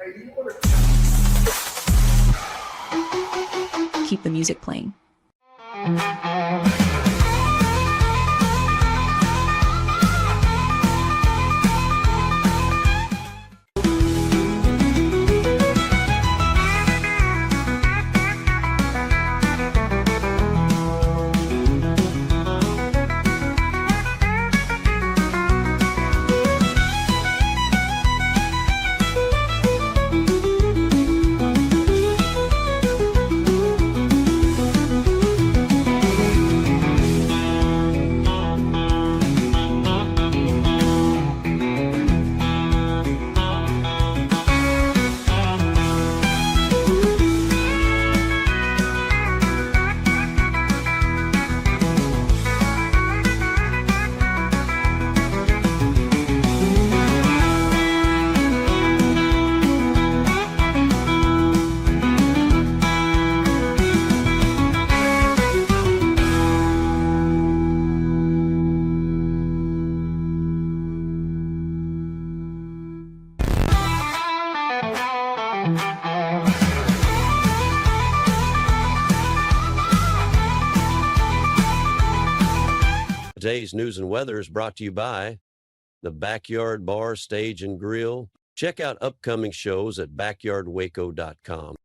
Hey, do you want to Keep the music playing. Today's news and weather is brought to you by the Backyard Bar, Stage, and Grill. Check out upcoming shows at backyardwaco.com.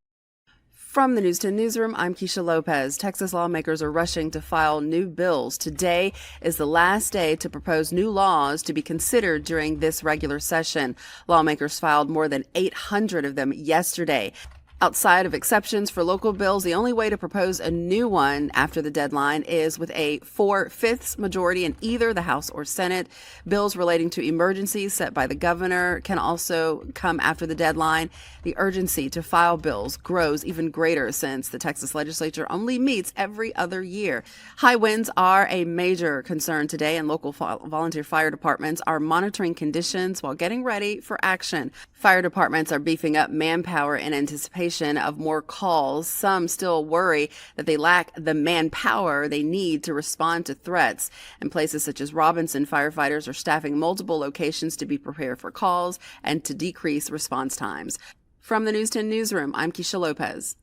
From the News 10 Newsroom, I'm Keisha Lopez. Texas lawmakers are rushing to file new bills. Today is the last day to propose new laws to be considered during this regular session. Lawmakers filed more than 800 of them yesterday. Outside of exceptions for local bills, the only way to propose a new one after the deadline is with a 4/5 majority in either the House or Senate. Bills relating to emergencies set by the governor can also come after the deadline. The urgency to file bills grows even greater since the Texas legislature only meets every other year. High winds are a major concern today, and local volunteer fire departments are monitoring conditions while getting ready for action. Fire departments are beefing up manpower in anticipation of more calls. Some still worry that they lack the manpower they need to respond to threats. In places such as Robinson, firefighters are staffing multiple locations to be prepared for calls and to decrease response times. From the News 10 Newsroom, I'm Keisha Lopez.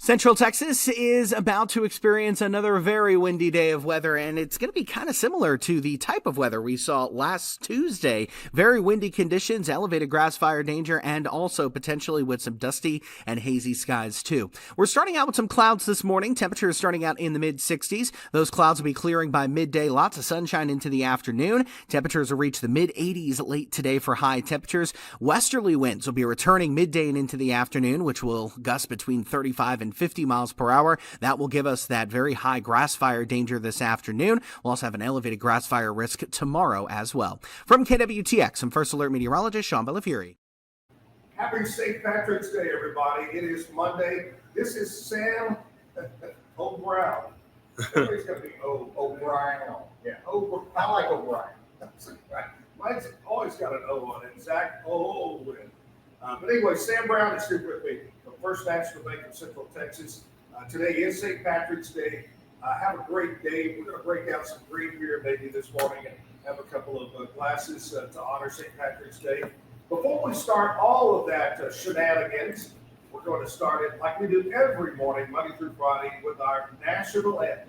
Central Texas is about to experience another very windy day of weather, and it's going to be kind of similar to the type of weather we saw last Tuesday. Very windy conditions, elevated grass fire danger, and also potentially with some dusty and hazy skies too. We're starting out with some clouds this morning. Temperatures starting out in the mid-60s. Those clouds will be clearing by midday. Lots of sunshine into the afternoon. Temperatures will reach the mid-80s late today for high temperatures. Westerly winds will be returning midday and into the afternoon, which will gust between 35 and 50 miles per hour. That will give us that very high grass fire danger this afternoon. We'll also have an elevated grass fire risk tomorrow as well. From KWTX, I'm First Alert meteorologist Sean Bellafieri. Happy St. Patrick's Day, everybody. It is Monday. This is Sam O'Brown. Everybody's going to be O'Brien. Yeah, I like O'Brien. Mine's always got an O on it. Zack Owen. But anyway, Sam Brown is here with me from First National Bank of Central Texas. Today is St. Patrick's Day. Have a great day. We're going to break out some green beer maybe this morning and have a couple of glasses to honor St. Patrick's Day. Before we start all of that shenanigans, we're going to start it like we do every morning, Monday through Friday, with our national anthem.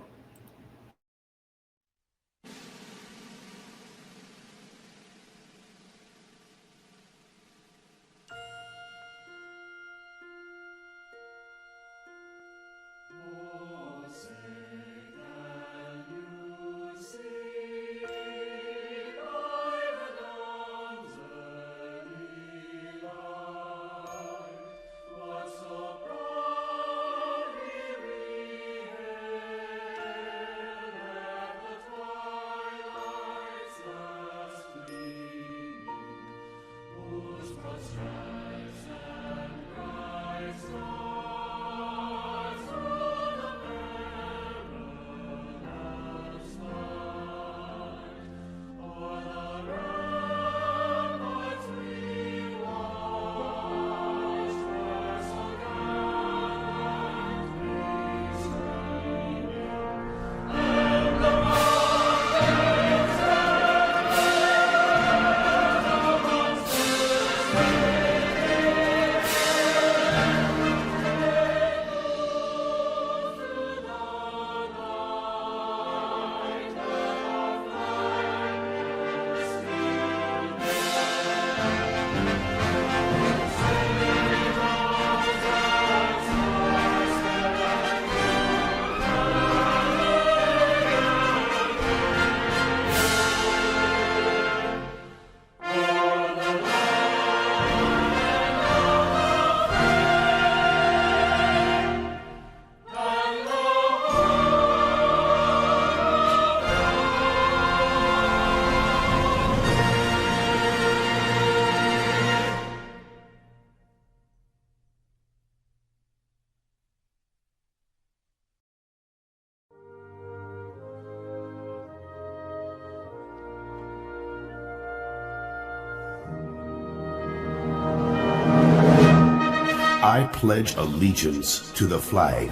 I pledge allegiance to the flag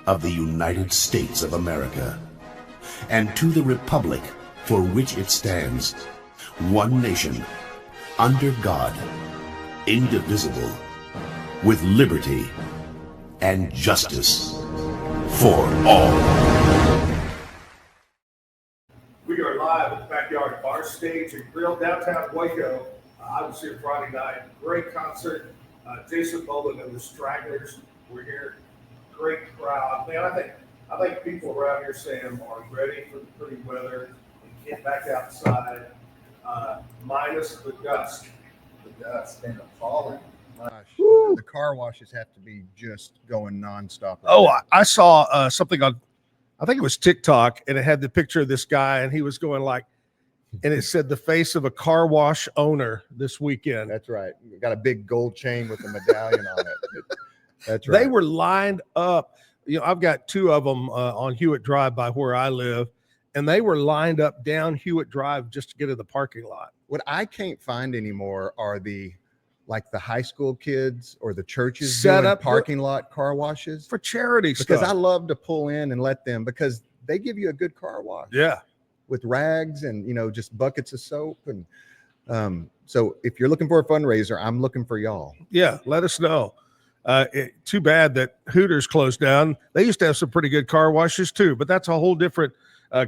of the United States of America and to the republic for which it stands, one nation, under God, indivisible, with liberty and justice for all. We are live at the Backyard Bar Stage and Grill, downtown Waco. I was here Friday night. Great concert. Jason Boland and the Stragglers were here. Great crowd. Man, I think people around here, Sam, are ready for the pretty weather and get back outside, minus the dust. The dust and the falling. The car washes have to be just going nonstop. Oh, I saw something on, I think it was TikTok, and it had the picture of this guy, and he was going like, and it said the face of a car wash owner this weekend. That's right. Got a big gold chain with a medallion on it. That's right. They were lined up. You know, I've got two of them on Hewitt Drive by where I live, and they were lined up down Hewitt Drive just to get to the parking lot. What I can't find anymore are the high school kids or the churches Set doing up parking lot car washes For charity because stuff. I love to pull in and let them, because they give you a good car wash. Yeah. With rags and, just buckets of soap. And so if you're looking for a fundraiser, I'm looking for y'all. Yeah, let us know. Too bad that Hooters closed down. They used to have some pretty good car washes too, but that's a whole different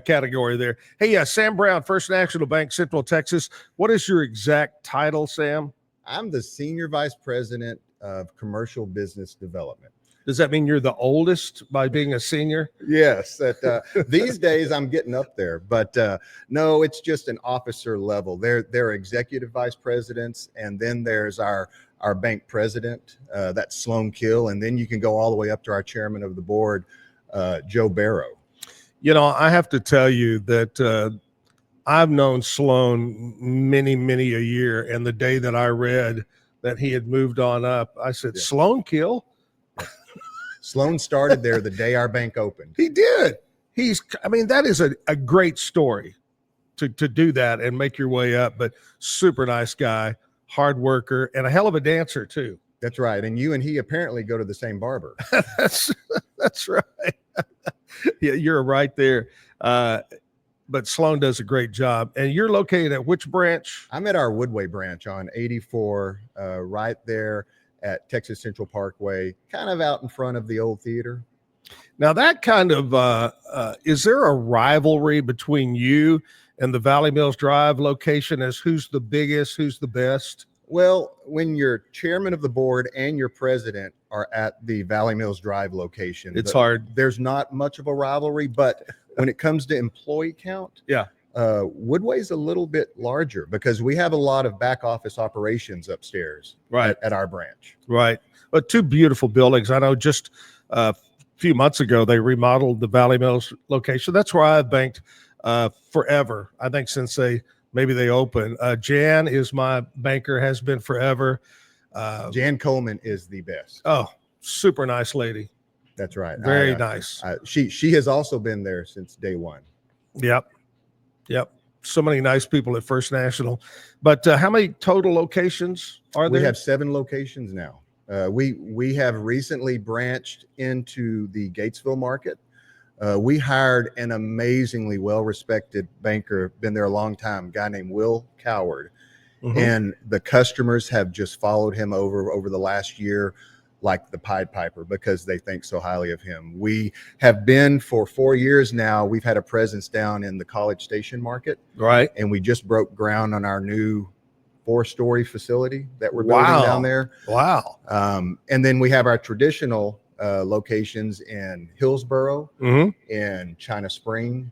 category there. Hey, Sam Brown, First National Bank, Central Texas. What is your exact title, Sam? I'm the Senior Vice President of Commercial Business Development. Does that mean you're the oldest by being a senior? Yes. These days I'm getting up there, but no, it's just an officer level. They're executive vice presidents, and then there's our bank president, that's Sloan Kill, and then you can go all the way up to our chairman of the board, Joe Barrow. I have to tell you that I've known Sloan many, many a year, and the day that I read that he had moved on up, I said, yeah. Sloan Kill? Sloan started there the day our bank opened. He did. That is a great story to do that and make your way up, but super nice guy, hard worker, and a hell of a dancer too. That's right. And you and he apparently go to the same barber. That's right. Yeah, you're right there. But Sloan does a great job. And you're located at which branch? I'm at our Woodway branch on 84, right there at Texas Central Parkway, kind of out in front of the old theater. Now that kind of, is there a rivalry between you and the Valley Mills Drive location as who's the biggest, who's the best? Well, when your chairman of the board and your president are at the Valley Mills Drive location, it's hard. There's not much of a rivalry, but when it comes to employee count, yeah, Woodway's a little bit larger because we have a lot of back office operations upstairs, right, at our branch. Right. But two beautiful buildings. I know just a few months ago, they remodeled the Valley Mills location. That's where I've banked forever. I think since maybe they opened. Jan is my banker, has been forever. Jan Coleman is the best. Oh, super nice lady. That's right. Very nice. She has also been there since day one. Yep. So many nice people at First National. But how many total locations are there? We have 7 locations now. We have recently branched into the Gatesville market. We hired an amazingly well-respected banker, been there a long time, a guy named Will Coward. Mm-hmm. And the customers have just followed him over the last year like the Pied Piper because they think so highly of him. We have been for 4 years now. We've had a presence down in the College Station market. Right. And we just broke ground on our new 4-story facility that we're building down there. Wow. And then we have our traditional locations in Hillsboro, in China Spring.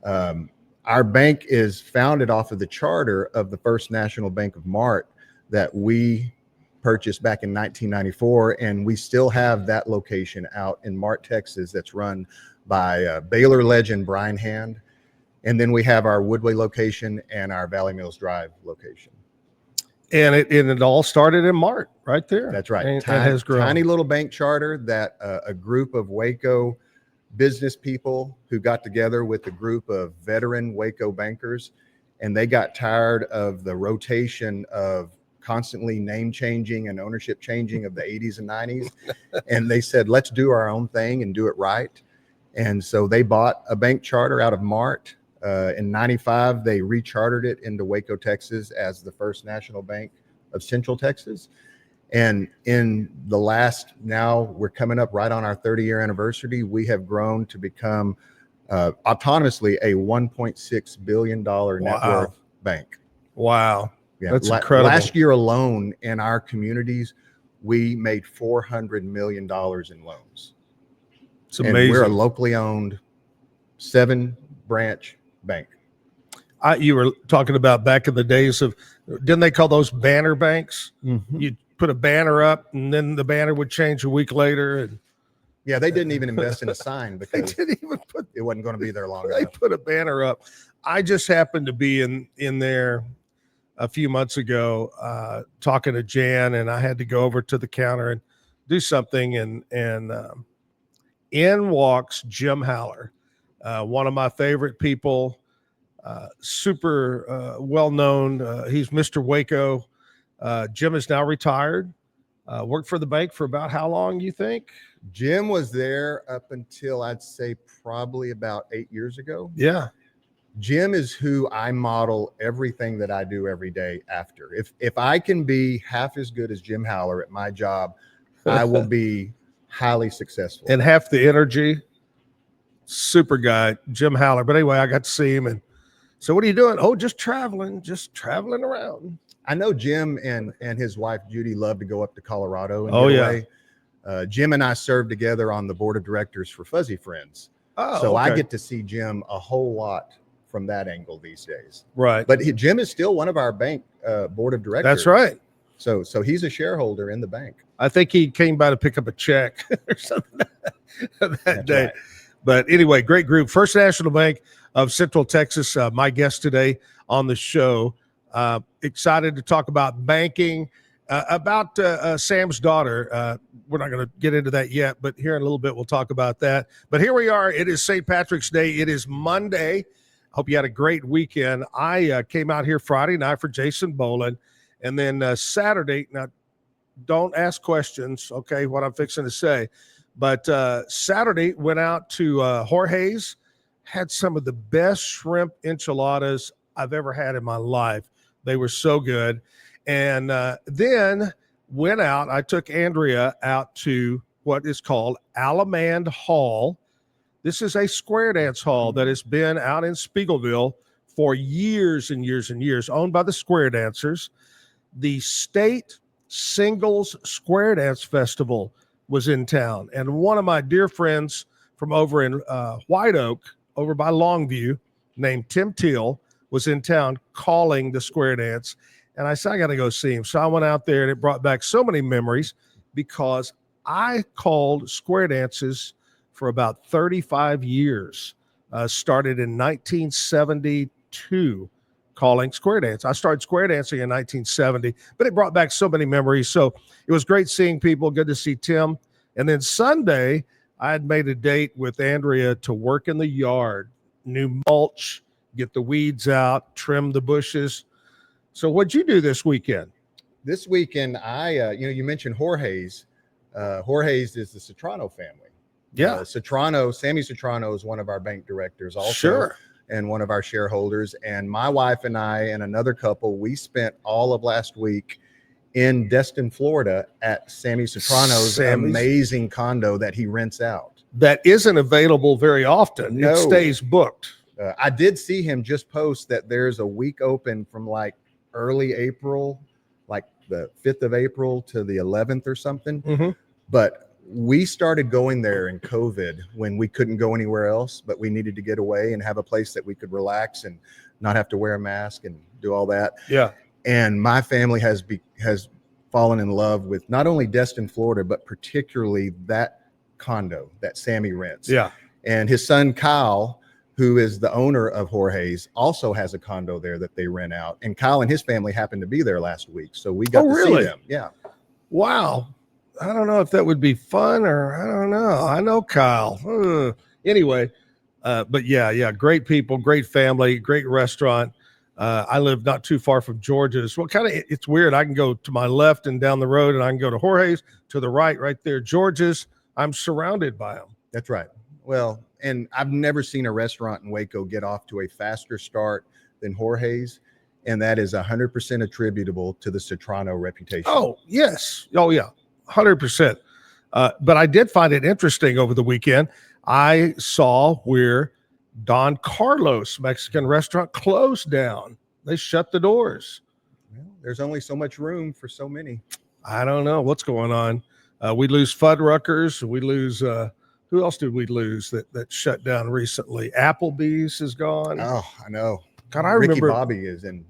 Our bank is founded off of the charter of the First National Bank of Mart that we purchased back in 1994, and we still have that location out in Mart, Texas, that's run by Baylor legend Brian Hand. And then we have our Woodway location and our Valley Mills Drive location. And it all started in Mart right there. That's right. And has grown. Tiny little bank charter that a group of Waco business people who got together with a group of veteran Waco bankers, and they got tired of the rotation of constantly name changing and ownership changing of the 80s and 90s. And they said, let's do our own thing and do it right. And so they bought a bank charter out of Mart. In 95, they rechartered it into Waco, Texas as the first national bank of Central Texas. And in the last, now we're coming up right on our 30-year anniversary, we have grown to become autonomously a $1.6 billion net worth bank. Wow. Yeah, that's incredible. Last year alone in our communities, we made $400 million in loans. It's amazing. And we're a locally owned 7-branch bank. You were talking about back in the days of, didn't they call those banner banks? Mm-hmm. You'd put a banner up and then the banner would change a week later. And yeah, they didn't even invest in a sign because they didn't even put, it wasn't going to be there long they enough. put a banner up. I just happened to be in there a few months ago talking to Jan, and I had to go over to the counter and do something. And in walks Jim Haller, one of my favorite people, super well-known. He's Mr. Waco. Jim is now retired. Worked for the bank for about how long, you think? Jim was there up until I'd say probably about 8 years ago. Yeah. Jim is who I model everything that I do every day after. If I can be half as good as Jim Haller at my job, I will be highly successful. And half the energy, super guy, Jim Haller. But anyway, I got to see him. And so what are you doing? Oh, just traveling around. I know Jim and his wife, Judy, love to go up to Colorado and get away. Jim and I served together on the board of directors for Fuzzy Friends. Oh, so okay. I get to see Jim a whole lot from that angle these days. Right. But Jim is still one of our bank board of directors. That's right. So he's a shareholder in the bank. I think he came by to pick up a check or something that day. Right. But anyway, great group. First National Bank of Central Texas, my guest today on the show. Excited to talk about banking, about Sam's daughter. We're not going to get into that yet, but here in a little bit, we'll talk about that. But here we are. It is St. Patrick's Day. It is Monday. Hope you had a great weekend. I came out here Friday night for Jason Boland, and then Saturday. Now, don't ask questions, okay, what I'm fixing to say. But Saturday went out to Jorge's, had some of the best shrimp enchiladas I've ever had in my life. They were so good. And then went out. I took Andrea out to what is called Alamand Hall. This is a square dance hall that has been out in Spiegelville for years and years and years, owned by the square dancers. The state singles square dance festival was in town. And one of my dear friends from over in White Oak, over by Longview, named Tim Teal, was in town calling the square dance. And I said, I got to go see him. So I went out there, and it brought back so many memories because I called square dances for about 35 years. Started in 1972 calling square dance. I started square dancing in 1970, but it brought back so many memories. So it was great seeing people. Good to see Tim. And then Sunday, I had made a date with Andrea to work in the yard, new mulch, get the weeds out, trim the bushes. So what'd you do this weekend? This weekend, you mentioned Jorge's. Jorge's is the Citrano family. Yeah. Sammy Citrano is one of our bank directors also. Sure. And one of our shareholders. And my wife and I and another couple, we spent all of last week in Destin, Florida at Sammy Citrano's amazing condo that he rents out. That isn't available very often. No. It stays booked. I did see him just post that there's a week open from like early April, like the 5th of April to the 11th or something. Mm-hmm. But we started going there in COVID when we couldn't go anywhere else, but we needed to get away and have a place that we could relax and not have to wear a mask and do all that. Yeah. And my family has fallen in love with not only Destin, Florida, but particularly that condo that Sammy rents. Yeah. And his son, Kyle, who is the owner of Jorge's, also has a condo there that they rent out. And Kyle and his family happened to be there last week. So we got to see them. Yeah. Wow. I don't know if that would be fun or I don't know. I know Kyle. Anyway, but yeah, great people, great family, great restaurant. I live not too far from George's. Well, it's weird. I can go to my left and down the road, and I can go to Jorge's, to the right there, George's. I'm surrounded by them. That's right. Well, and I've never seen a restaurant in Waco get off to a faster start than Jorge's, and that is 100% attributable to the Citrano reputation. Oh, yes. Oh, yeah, 100%. But I did find it interesting over the weekend. I saw where Don Carlos Mexican restaurant closed down. They shut the doors. Well, there's only so much room for so many. I don't know what's going on. We lose Fuddruckers. We lose who else did we lose that shut down recently? Applebee's is gone. Oh, I know. God, I Ricky remember. Bobby is in.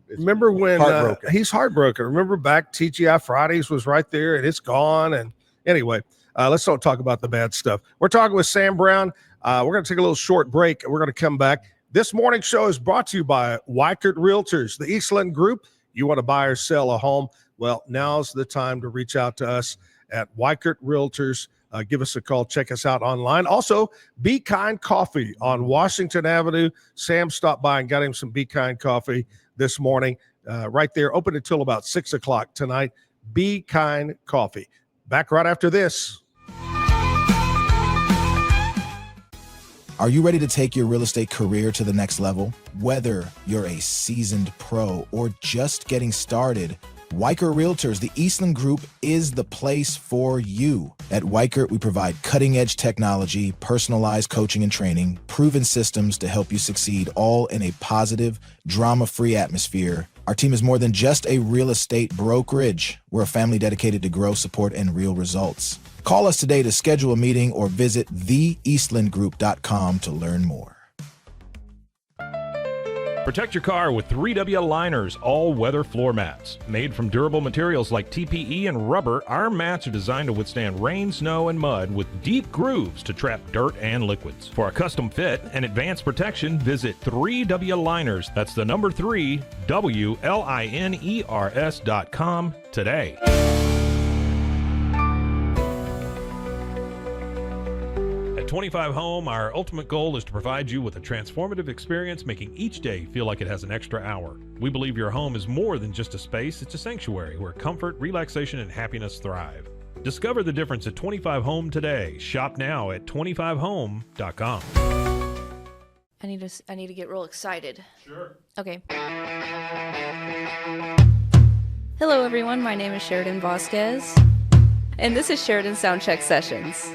Remember when heartbroken. He's heartbroken. Remember back TGI Fridays was right there and it's gone. And anyway, let's don't talk about the bad stuff. We're talking with Sam Brown. We're going to take a little short break. We're going to come back. This morning show is brought to you by Waco Realtors, the Eastland Group. You want to buy or sell a home? Well, now's the time to reach out to us at Waco Realtors. Give us a call. Check us out online. Also, Be Kind Coffee on Washington Avenue. Sam stopped by and got him some Be Kind coffee this morning. Right there, open until about 6 o'clock tonight. Be Kind Coffee. Back right after this. Are you ready to take your real estate career to the next level? Whether you're a seasoned pro or just getting started, Waco Realtors, the Eastland Group, is the place for you. At Waco, we provide cutting-edge technology, personalized coaching and training, proven systems to help you succeed, all in a positive, drama-free atmosphere. Our team is more than just a real estate brokerage. We're a family dedicated to growth, support, and real results. Call us today to schedule a meeting or visit theeastlandgroup.com to learn more. Protect your car with 3W Liners all-weather floor mats. Made from durable materials like TPE and rubber, our mats are designed to withstand rain, snow, and mud with deep grooves to trap dirt and liquids. For a custom fit and advanced protection, visit 3W Liners. That's the number 3, WLINERS.com today. At 25 Home, our ultimate goal is to provide you with a transformative experience, making each day feel like it has an extra hour. We believe your home is more than just a space, it's a sanctuary where comfort, relaxation, and happiness thrive. Discover the difference at 25 Home today. Shop now at 25home.com. I need to get real excited. Sure. Okay. Hello everyone, my name is Sheridan Vasquez, and this is Sheridan Soundcheck Sessions.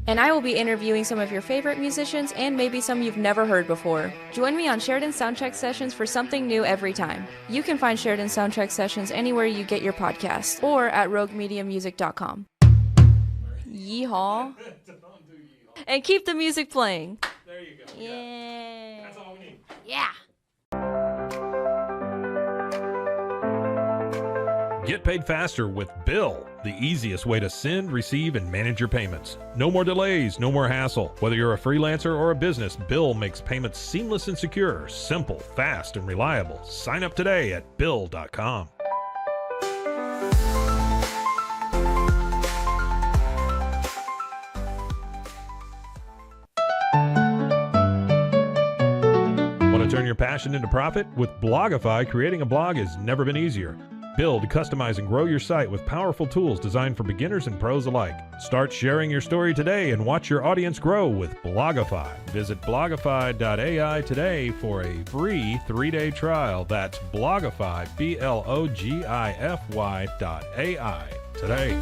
And I will be interviewing some of your favorite musicians and maybe some you've never heard before. Join me on Sheridan Soundcheck Sessions for something new every time. You can find Sheridan Soundcheck Sessions anywhere you get your podcasts or at roguemediamusic.com. Yeehaw. And keep the music playing. There you go. Yeah. That's all we need. Yeah. Get paid faster with Bill, the easiest way to send, receive, and manage your payments. No more delays, no more hassle. Whether you're a freelancer or a business, Bill makes payments seamless and secure, simple, fast, and reliable. Sign up today at Bill.com. Want to turn your passion into profit? With Blogify, creating a blog has never been easier. Build, customize, and grow your site with powerful tools designed for beginners and pros alike. Start sharing your story today and watch your audience grow with Blogify. Visit blogify.ai today for a free 3-day trial. That's Blogify, Blogify.ai today.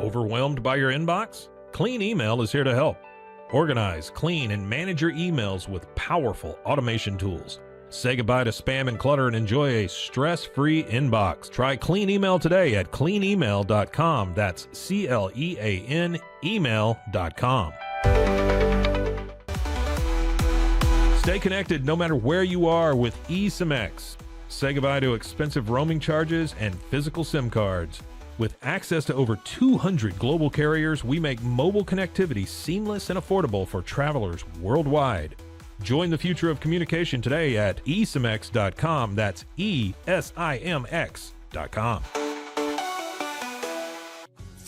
Overwhelmed by your inbox? Clean Email is here to help. Organize, clean, and manage your emails with powerful automation tools. Say goodbye to spam and clutter and enjoy a stress-free inbox. Try Clean Email today at cleanemail.com. That's CLEAN email.com. Stay connected no matter where you are with eSIM-X. Say goodbye to expensive roaming charges and physical SIM cards. With access to over 200 global carriers, we make mobile connectivity seamless and affordable for travelers worldwide. Join the future of communication today at eSIMX.com. That's ESIMX.com.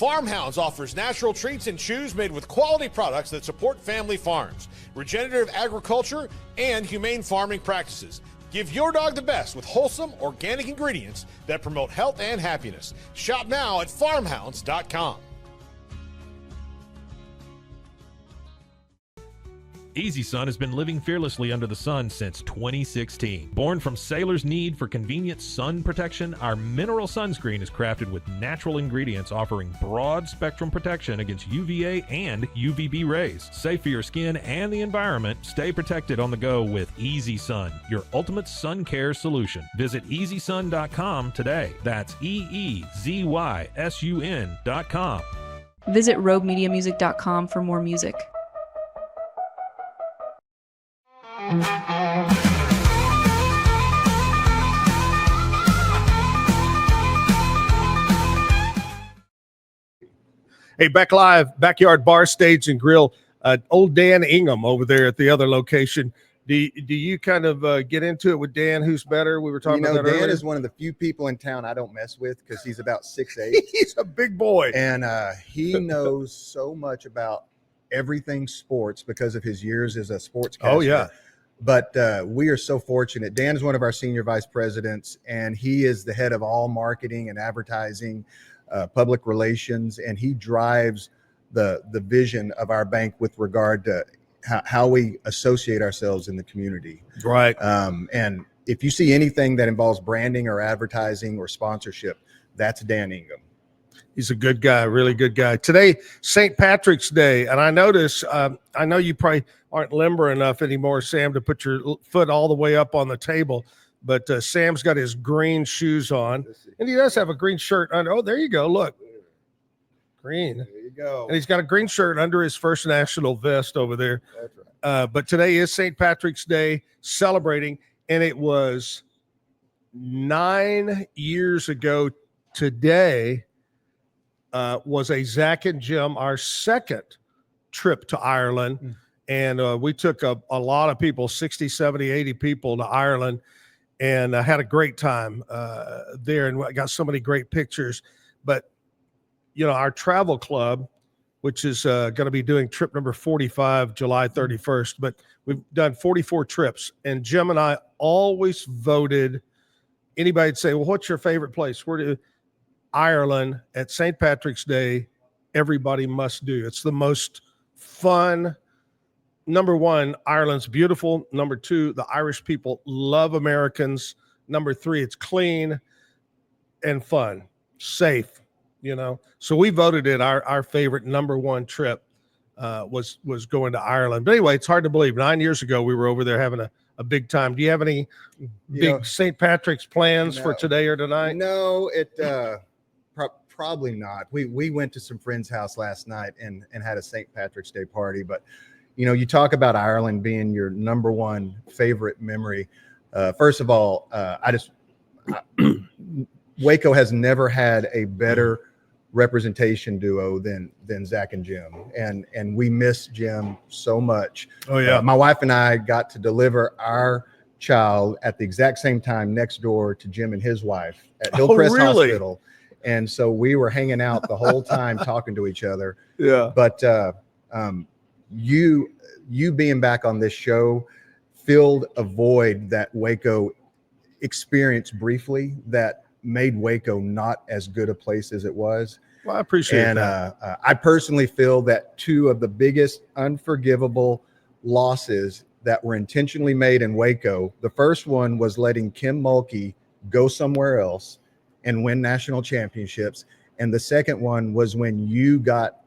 Farmhounds offers natural treats and chews made with quality products that support family farms, regenerative agriculture, and humane farming practices. Give your dog the best with wholesome, organic ingredients that promote health and happiness. Shop now at farmhounds.com. Easy Sun has been living fearlessly under the sun since 2016. Born from sailors' need for convenient sun protection, our mineral sunscreen is crafted with natural ingredients offering broad spectrum protection against UVA and UVB rays. Safe for your skin and the environment, stay protected on the go with Easy Sun, your ultimate sun care solution. Visit EasySun.com today. That's EEZYSUN.com. Visit RogueMediaMusic.com for more music. Hey, back live, Backyard Bar, Stage, and Grill. Old Dan Ingham over there at the other location. Do you kind of get into it with Dan? Who's better? We were talking about that Dan earlier. is one of the few people in town I don't mess with because he's about 6'8". He's a big boy. And he knows so much about everything sports because of his years as a sportscaster. Oh, yeah. But we are so fortunate. Dan is one of our senior vice presidents, and he is the head of all marketing and advertising, public relations, and he drives the vision of our bank with regard to how we associate ourselves in the community. Right. And if you see anything that involves branding or advertising or sponsorship, that's Dan Ingham. He's a good guy, really good guy. Today, St. Patrick's Day, and I notice, I know you probably aren't limber enough anymore, Sam, to put your foot all the way up on the table, but Sam's got his green shoes on, and he does have a green shirt under. Oh, there you go. Look. Green. There you go. And he's got a green shirt under his First National vest over there. That's right. But today is St. Patrick's Day, celebrating, and it was 9 years ago today was a Zack and Jim, our second trip to Ireland. And we took a lot of people, 60, 70, 80 people to Ireland, and had a great time there. And I got so many great pictures. But, you know, our travel club, which is going to be doing trip number 45, July 31st, but we've done 44 trips. And Jim and I always voted, anybody'd say, well, what's your favorite place? Where do Ireland at St. Patrick's Day, everybody must do. It's the most fun. Number one, Ireland's beautiful. Number two, the Irish people love Americans. Number three, it's clean and fun, safe, you know. So we voted it our favorite number one trip was going to Ireland. But anyway, it's hard to believe. 9 years ago, we were over there having a big time. Do you have any big St. Patrick's plans for today or tonight? No, probably not. We went to some friend's house last night and had a St. Patrick's Day party. But, you know, you talk about Ireland being your number one favorite memory. First of all, Waco has never had a better representation duo than Zack and Jim. And we miss Jim so much. Oh, yeah. My wife and I got to deliver our child at the exact same time next door to Jim and his wife at Hillcrest Hospital. And so we were hanging out the whole time talking to each other. Yeah. But you being back on this show filled a void that Waco experienced briefly that made Waco not as good a place as it was. Well, I appreciate that. And I personally feel that two of the biggest unforgivable losses that were intentionally made in Waco, the first one was letting Kim Mulkey go somewhere else and win national championships. And the second one was when you got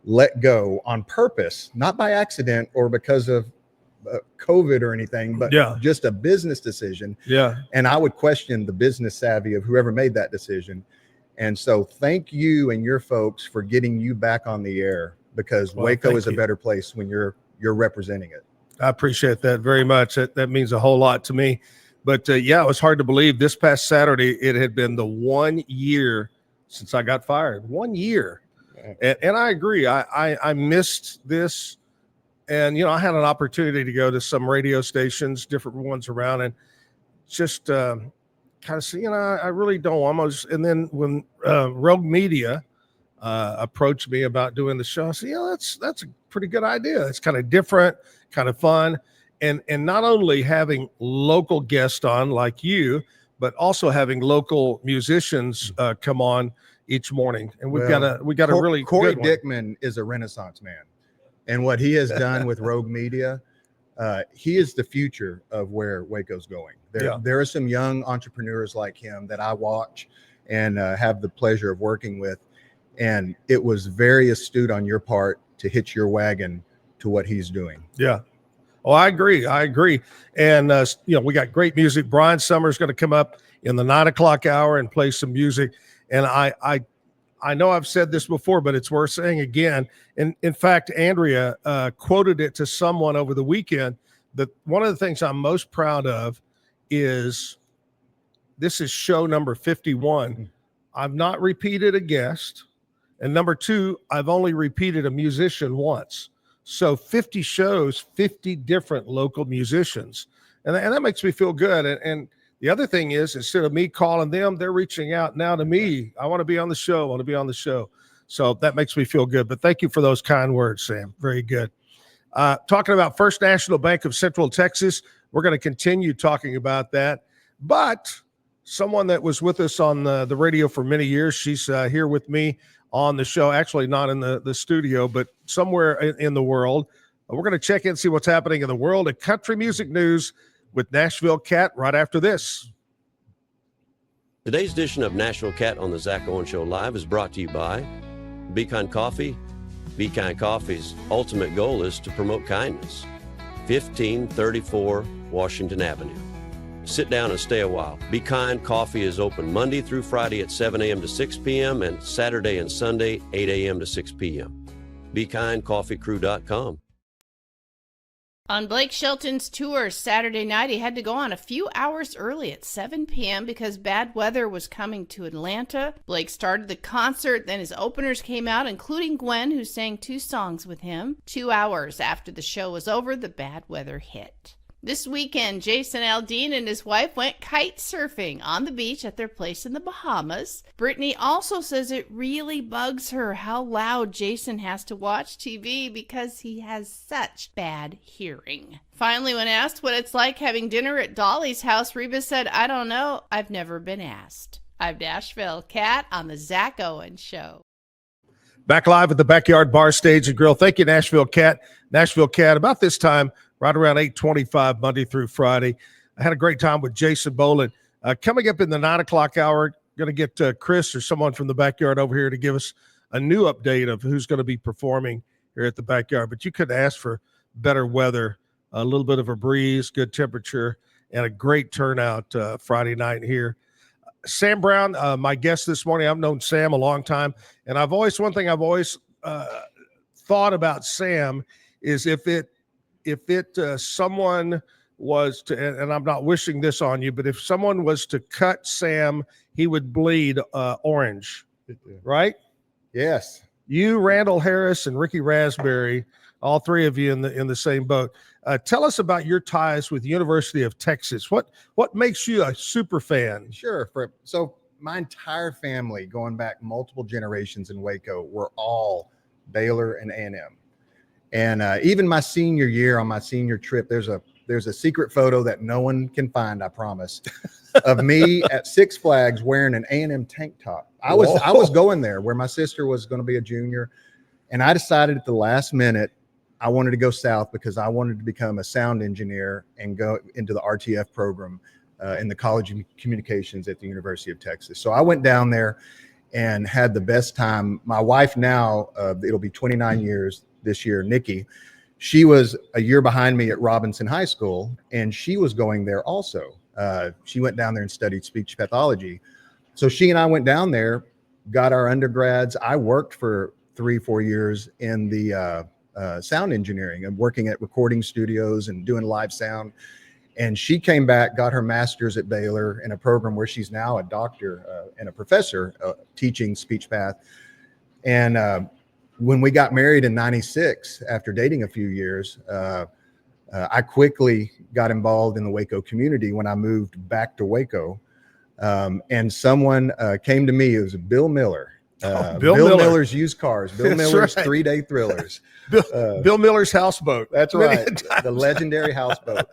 let go on purpose, not by accident or because of COVID or anything, but just a business decision. Yeah. And I would question the business savvy of whoever made that decision. And so thank you and your folks for getting you back on the air, because Waco is a better place when you're representing it. I appreciate that very much. That means a whole lot to me. But yeah, it was hard to believe this past Saturday, it had been the 1 year since I got fired. 1 year. And I agree. I missed this. And, you know, I had an opportunity to go to some radio stations, different ones around, and just kind of say, you know, I really don't almost. And then when Rogue Media approached me about doing the show. I said, that's a pretty good idea. It's kind of different, kind of fun. And not only having local guests on like you, but also having local musicians come on each morning. And we got a really Corey good one. Dickman is a Renaissance man, and what he has done with Rogue Media, he is the future of where Waco's going. There are some young entrepreneurs like him that I watch and have the pleasure of working with, and it was very astute on your part to hitch your wagon to what he's doing. Yeah. Oh, I agree. And, we got great music. Bryan Sommers is going to come up in the 9 o'clock hour and play some music. And I know I've said this before, but it's worth saying again. And in fact, Andrea quoted it to someone over the weekend that one of the things I'm most proud of is this is show number 51. I've not repeated a guest. And number 2, I've only repeated a musician once. So 50 shows, 50 different local musicians. And that makes me feel good. And the other thing is, instead of me calling them, they're reaching out now to me. I want to be on the show. So that makes me feel good. But thank you for those kind words, Sam. Very good. Talking about First National Bank of Central Texas, we're going to continue talking about that. But someone that was with us on the radio for many years, she's here with me on the show, actually not in the studio, but somewhere in the world. We're going to check in and see what's happening in the world of country music news with Nashville Cat right after this. Today's edition of Nashville Cat on the Zack Owen Show Live is brought to you by Be Kind Coffee. Be Kind Coffee's ultimate goal is to promote kindness. 1534 Washington Avenue. Sit down and stay a while. Be Kind Coffee is open Monday through Friday at 7 a.m. to 6 p.m. and Saturday and Sunday, 8 a.m. to 6 p.m. BeKindCoffeeCrew.com. On Blake Shelton's tour Saturday night, he had to go on a few hours early at 7 p.m. because bad weather was coming to Atlanta. Blake started the concert, then his openers came out, including Gwen, who sang 2 songs with him. 2 hours after the show was over, the bad weather hit. This weekend, Jason Aldean and his wife went kite surfing on the beach at their place in the Bahamas. Brittany also says it really bugs her how loud Jason has to watch TV because he has such bad hearing. Finally, when asked what it's like having dinner at Dolly's house, Reba said, "I don't know. I've never been asked." I'm Nashville Cat on the Zack Owen Show. Back live at the Backyard Bar, Stage and Grill. Thank you, Nashville Cat. Nashville Cat, about this time, right around 8:25, Monday through Friday. I had a great time with Jason Boland. Coming up in the 9 o'clock hour, going to get Chris or someone from the Backyard over here to give us a new update of who's going to be performing here at the Backyard. But you couldn't ask for better weather, a little bit of a breeze, good temperature, and a great turnout Friday night here. Sam Brown, my guest this morning. I've known Sam a long time, and one thing I've always thought about Sam is if someone was to, and I'm not wishing this on you, but if someone was to cut Sam, he would bleed orange, right? Yes. You, Randall Harris, and Ricky Raspberry, all 3 of you in the same boat. Tell us about your ties with the University of Texas. What makes you a super fan? Sure. So my entire family, going back multiple generations in Waco, were all Baylor and A&M. And even my senior year, on my senior trip, there's a secret photo that no one can find, I promise, of me at Six Flags wearing an A&M tank top. I was going there where my sister was going to be a junior, and I decided at the last minute I wanted to go south because I wanted to become a sound engineer and go into the RTF program in the College of Communications at the University of Texas. So I went down there and had the best time. My wife now, it'll be 29 years this year, Nikki, she was a year behind me at Robinson High School, and she was going there also. She went down there and studied speech pathology. So she and I went down there, got our undergrads. I worked for 3-4 years in the sound engineering and working at recording studios and doing live sound. And she came back, got her master's at Baylor in a program where she's now a doctor and a professor teaching speech path. And when we got married in 96, after dating a few years, I quickly got involved in the Waco community when I moved back to Waco. And someone came to me, it was Bill Miller. Bill Bill Miller. Miller's Used Cars, Bill That's Miller's right. 3-day thrillers. Bill Miller's houseboat. That's Many right, times. the legendary houseboat.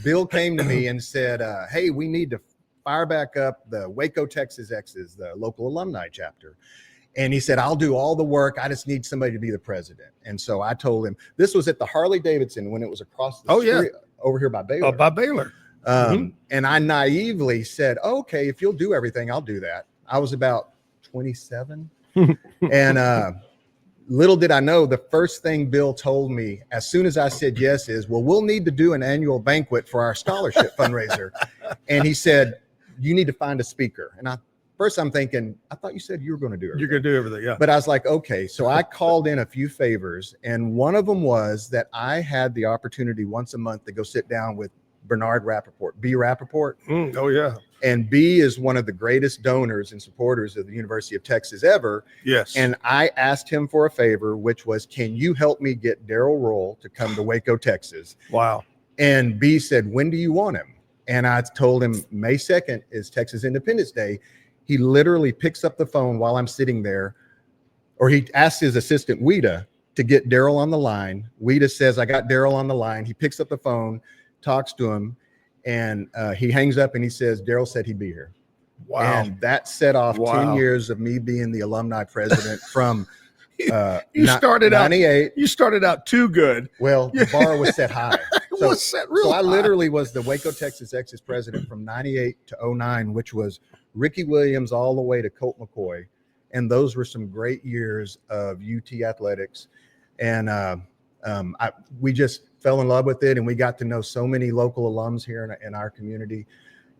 Bill came to me and said, hey, we need to fire back up the Waco, Texas X's, the local alumni chapter. And he said, I'll do all the work. I just need somebody to be the president. And so I told him, this was at the Harley Davidson when it was across the street over here by Baylor. By Baylor. And I naively said, okay, if you'll do everything, I'll do that. I was about 27. And little did I know, the first thing Bill told me as soon as I said yes is, well, we'll need to do an annual banquet for our scholarship fundraiser. And he said, you need to find a speaker. And first I'm thinking, I thought you said you were going to do everything. You're going to do everything, yeah. But I was like, okay. So I called in a few favors. And one of them was that I had the opportunity once a month to go sit down with Bernard Rappaport, B. Rappaport. Oh, yeah. And B is one of the greatest donors and supporters of the University of Texas ever. Yes. And I asked him for a favor, which was, can you help me get Daryl Roll to come to Waco, Texas? Wow. And B said, when do you want him? And I told him May 2nd is Texas Independence Day. He literally picks up the phone while I'm sitting there, or he asks his assistant, Weta, to get Daryl on the line. Weta says, I got Daryl on the line. He picks up the phone, talks to him, and he hangs up and he says, Daryl said he'd be here. Wow. And that set off 10 years of me being the alumni president from you started 98. You started out too good. Well, the bar was set high. It was set real I high. literally was the Waco, Texas X's president from 98 to 09, which was Ricky Williams all the way to Colt McCoy. And those were some great years of UT athletics. And we just fell in love with it, and we got to know so many local alums here in our community.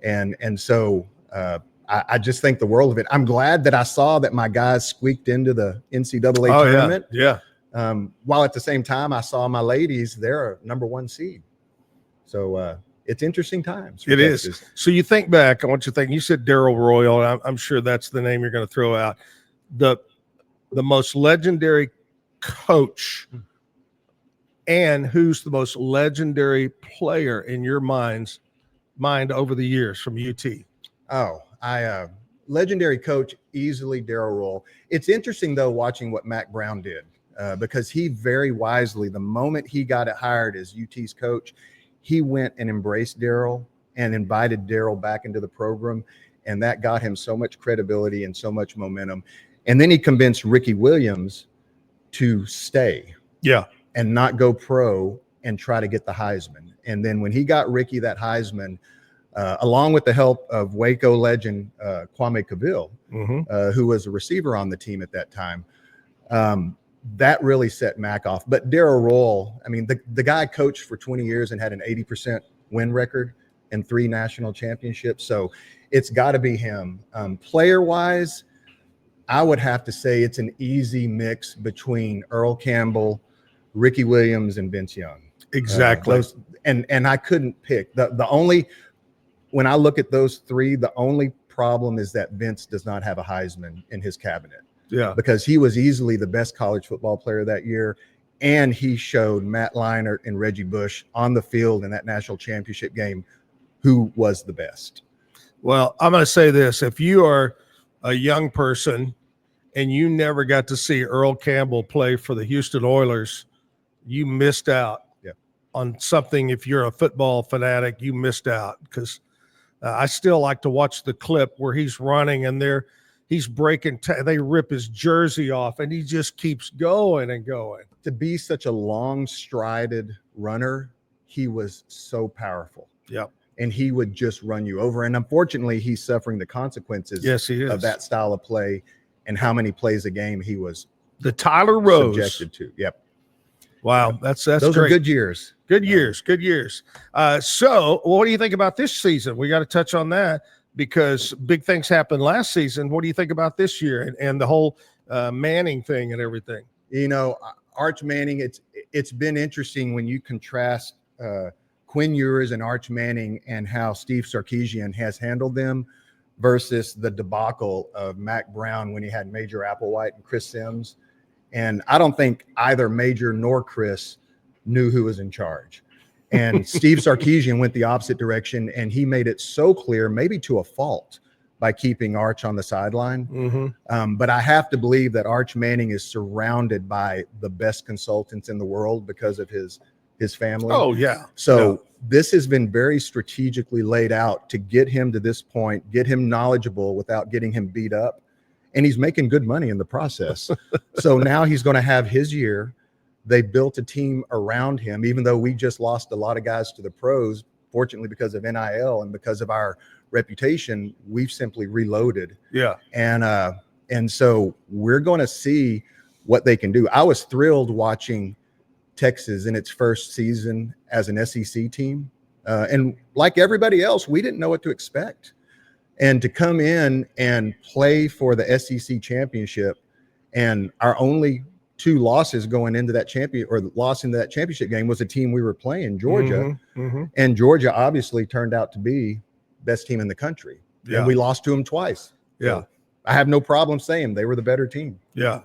And so I just think the world of it. I'm glad that I saw that my guys squeaked into the NCAA tournament. Yeah. While at the same time, I saw my ladies, they're a #1 seed. So it's interesting times. It is. So you think back, I want you to think, you said Daryl Royal. I'm sure that's the name you're going to throw out. The most legendary coach, and who's the most legendary player in your mind over the years from UT? Oh, legendary coach, easily Daryl Roll. It's interesting, though, watching what Mac Brown did, because he very wisely, the moment he got hired as UT's coach, he went and embraced Daryl and invited Daryl back into the program. And that got him so much credibility and so much momentum. And then he convinced Ricky Williams to stay. Yeah. And not go pro and try to get the Heisman. And then when he got Ricky that Heisman, along with the help of Waco legend Kwame Cavill, who was a receiver on the team at that time, that really set Mac off. But Daryl Roll, I mean, the guy coached for 20 years and had an 80% win record and 3 national championships. So it's got to be him. Player-wise, I would have to say it's an easy mix between Earl Campbell, Ricky Williams, and Vince Young. Exactly. And I couldn't pick. The only, when I look at those 3, the only problem is that Vince does not have a Heisman in his cabinet. Yeah. Because he was easily the best college football player that year. And he showed Matt Leinart and Reggie Bush on the field in that national championship game who was the best. Well, I'm going to say this. If you are a young person and you never got to see Earl Campbell play for the Houston Oilers, you missed out on something. If you're a football fanatic, you missed out, because I still like to watch the clip where he's running and he's breaking. They rip his jersey off and he just keeps going and going. To be such a long strided runner, he was so powerful. Yep. And he would just run you over. And unfortunately, he's suffering the consequences of that style of play and how many plays a game he was the Tyler Rose subjected to. Yep. Wow. That's those great. are good years. Good years. So what do you think about this season? We got to touch on that, because big things happened last season. What do you think about this year and the whole Manning thing and everything? You know, Arch Manning, it's been interesting when you contrast Quinn Ewers and Arch Manning and how Steve Sarkisian has handled them versus the debacle of Mac Brown when he had Major Applewhite and Chris Sims. And I don't think either Major nor Chris knew who was in charge. And Steve Sarkisian went the opposite direction, and he made it so clear, maybe to a fault, by keeping Arch on the sideline. But I have to believe that Arch Manning is surrounded by the best consultants in the world because of his family. Oh, yeah. So this has been very strategically laid out to get him to this point, get him knowledgeable without getting him beat up. And he's making good money in the process. So now he's going to have his year. They built a team around him, even though we just lost a lot of guys to the pros, fortunately, because of NIL and because of our reputation, we've simply reloaded. Yeah. And so we're going to see what they can do. I was thrilled watching Texas in its first season as an SEC team. And like everybody else, we didn't know what to expect. And to come in and play for the SEC championship, and our only 2 losses going into that championship game was a team we were playing, Georgia. And Georgia obviously turned out to be best team in the country. Yeah. And we lost to them twice. Yeah. So I have no problem saying they were the better team. Yeah.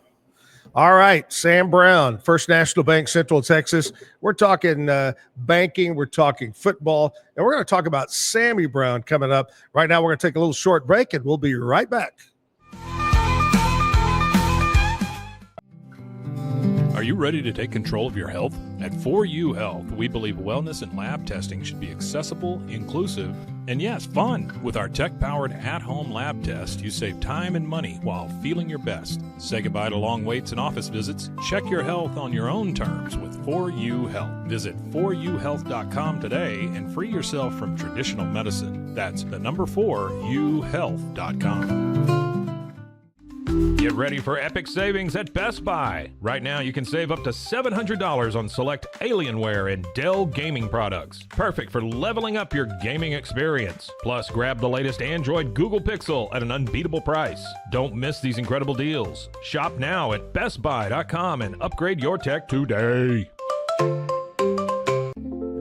All right, Sam Brown, First National Bank, Central Texas. We're talking banking, we're talking football, and we're going to talk about Sammy Brown coming up. Right now, we're going to take a little short break, and we'll be right back. Are you ready to take control of your health? At 4U Health, we believe wellness and lab testing should be accessible, inclusive, and yes, fun. With our tech-powered at-home lab test, you save time and money while feeling your best. Say goodbye to long waits and office visits. Check your health on your own terms with 4U Health. Visit 4uhealth.com today and free yourself from traditional medicine. That's the number 4uhealth.com. Get ready for epic savings at Best Buy. Right now, you can save up to $700 on select Alienware and Dell gaming products. Perfect for leveling up your gaming experience. Plus, grab the latest Android Google Pixel at an unbeatable price. Don't miss these incredible deals. Shop now at bestbuy.com and upgrade your tech today.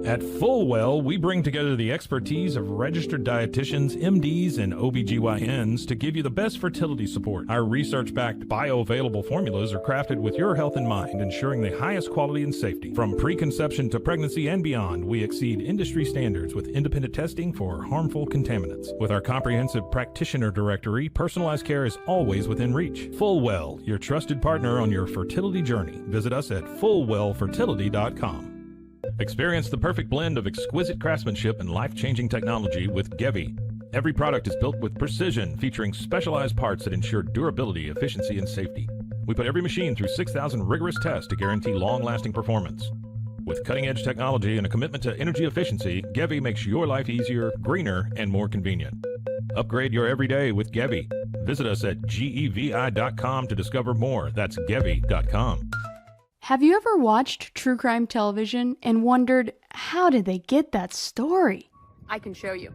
At Fullwell, we bring together the expertise of registered dietitians, MDs, and OBGYNs to give you the best fertility support. Our research-backed bioavailable formulas are crafted with your health in mind, ensuring the highest quality and safety. From preconception to pregnancy and beyond, we exceed industry standards with independent testing for harmful contaminants. With our comprehensive practitioner directory, personalized care is always within reach. Fullwell, your trusted partner on your fertility journey. Visit us at fullwellfertility.com. Experience the perfect blend of exquisite craftsmanship and life-changing technology with Gevi. Every product is built with precision, featuring specialized parts that ensure durability, efficiency, and safety. We put every machine through 6,000 rigorous tests to guarantee long-lasting performance. With cutting-edge technology and a commitment to energy efficiency, Gevi makes your life easier, greener, and more convenient. Upgrade your everyday with Gevi. Visit us at gevi.com to discover more. That's gevi.com. Have you ever watched true crime television and wondered, how did they get that story? I can show you.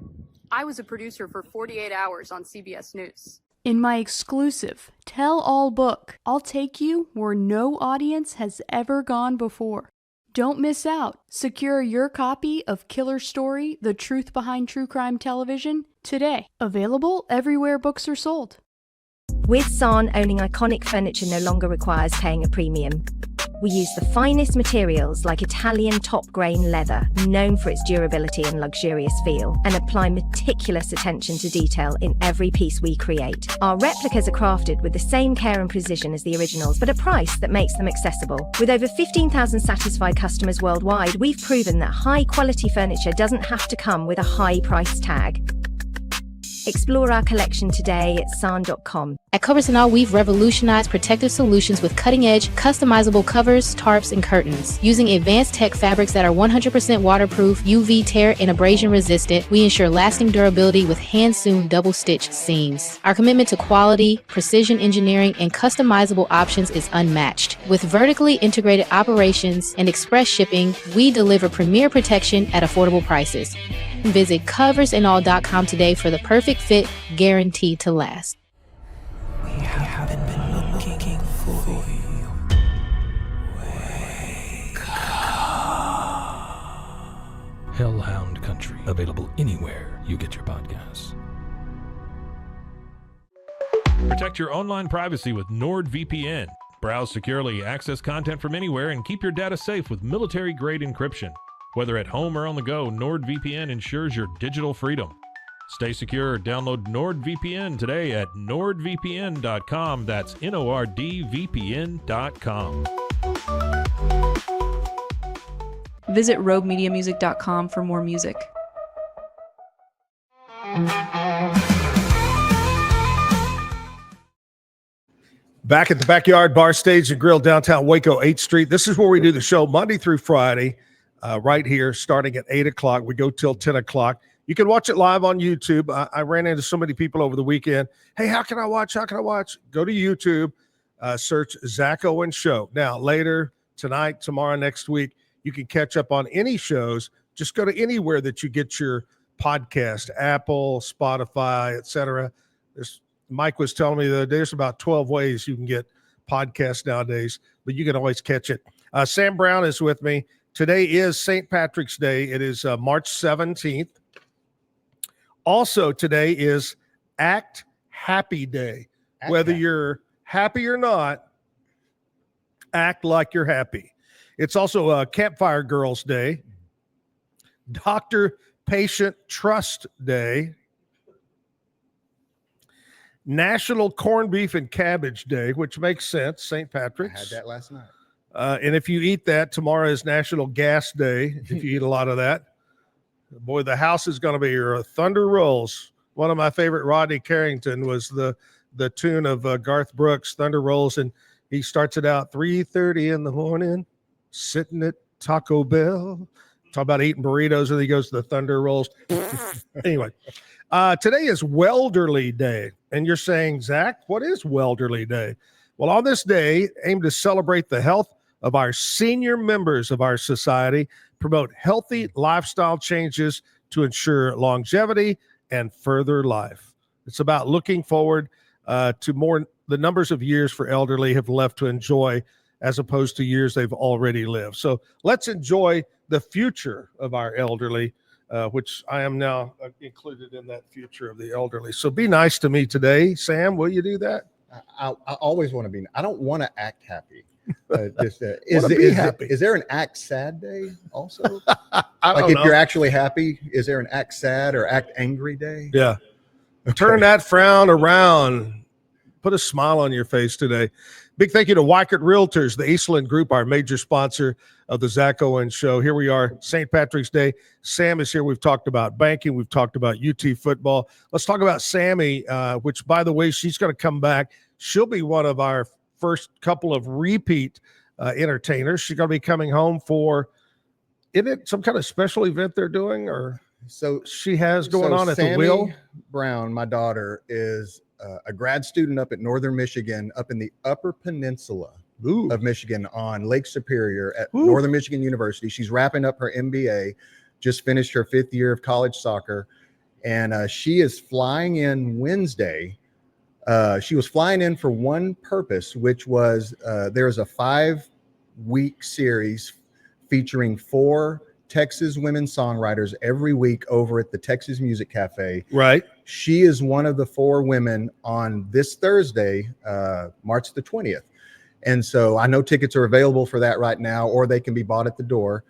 I was a producer for 48 Hours on CBS News. In my exclusive tell-all book, I'll take you where no audience has ever gone before. Don't miss out. Secure your copy of Killer Story, The Truth Behind True Crime Television today. Available everywhere books are sold. With San, owning iconic furniture no longer requires paying a premium. We use the finest materials like Italian top-grain leather, known for its durability and luxurious feel, and apply meticulous attention to detail in every piece we create. Our replicas are crafted with the same care and precision as the originals, but a price that makes them accessible. With over 15,000 satisfied customers worldwide, we've proven that high-quality furniture doesn't have to come with a high price tag. Explore our collection today at san.com. At Covers & All, we've revolutionized protective solutions with cutting-edge, customizable covers, tarps, and curtains. Using advanced tech fabrics that are 100% waterproof, UV tear, and abrasion resistant, we ensure lasting durability with hand-sewn double-stitch seams. Our commitment to quality, precision engineering, and customizable options is unmatched. With vertically integrated operations and express shipping, we deliver premier protection at affordable prices. Visit coversandall.com today for the perfect fit, guaranteed to last. We haven't been looking for you. Wake up. Hellhound Country, available anywhere you get your podcasts. Protect your online privacy with NordVPN. Browse securely, access content from anywhere, and keep your data safe with military-grade encryption. Whether at home or on the go, NordVPN ensures your digital freedom. Stay secure. Download NordVPN today at nordvpn.com. That's NORDVPN.com. Visit robemediamusic.com for more music. Back at the Backyard Bar, Stage and Grill, downtown Waco, 8th Street. This is where we do the show Monday through Friday, right here, starting at 8 o'clock. We go till 10 o'clock. You can watch it live on YouTube. I ran into so many people over the weekend. Hey, how can I watch? How can I watch? Go to YouTube, search Zack Owen Show. Now, later, tonight, tomorrow, next week, you can catch up on any shows. Just go to anywhere that you get your podcast, Apple, Spotify, etc. Mike was telling me that there's about 12 ways you can get podcasts nowadays, but you can always catch it. Sam Brown is with me. Today is St. Patrick's Day. It is March 17th. Also, today is Act Happy Day. Whether you're happy or not, act like you're happy. It's also Campfire Girls Day, Doctor-Patient Trust Day, National Corned Beef and Cabbage Day, which makes sense, St. Patrick's. I had that last night. And if you eat that, tomorrow is National Gas Day, if you eat a lot of that. Boy, the house is going to be your Thunder Rolls. One of my favorite Rodney Carrington was the tune of Garth Brooks, Thunder Rolls, and he starts it out 3:30 in the morning, sitting at Taco Bell. Talk about eating burritos, and he goes to the Thunder Rolls. Anyway, today is Welderly Day, and you're saying, Zach, what is Welderly Day? Well, on this day, aim to celebrate the health of our senior members of our society, promote healthy lifestyle changes to ensure longevity and further life. It's about looking forward to more the numbers of years for elderly have left to enjoy as opposed to years they've already lived. So let's enjoy the future of our elderly, which I am now included in that future of the elderly. So be nice to me today. Sam, will you do that? I always want to be. I don't want to act happy. Is there an act sad day also? Like if you're actually happy, is there an act sad or act angry day? Yeah. Okay. Turn that frown around. Put a smile on your face today. Big thank you to Waco Realtors, the Eastland Group, our major sponsor of the Zack Owen Show. Here we are, St. Patrick's Day. Sam is here. We've talked about banking. We've talked about UT football. Let's talk about Sammy, which, by the way, she's going to come back. She'll be one of our first couple of repeat entertainers. She's going to be coming home for, isn't it some kind of special event they're doing? Or so she has going on at Sammy the Wheel? Brown, my daughter, is a grad student up at Northern Michigan, up in the Upper Peninsula of Michigan on Lake Superior at Northern Michigan University. She's wrapping up her MBA, just finished her 5th year of college soccer, and she is flying in Wednesday. She was flying in for one purpose, which was there's a 5-week series featuring 4 Texas women songwriters every week over at the Texas Music Cafe. Right. She is one of the 4 women on this Thursday, March the 20th. And so I know tickets are available for that right now, or they can be bought at the door.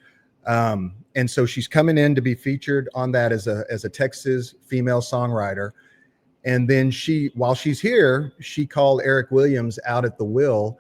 And so she's coming in to be featured on that as a Texas female songwriter. And then while she's here, she called Eric Williams out at the Will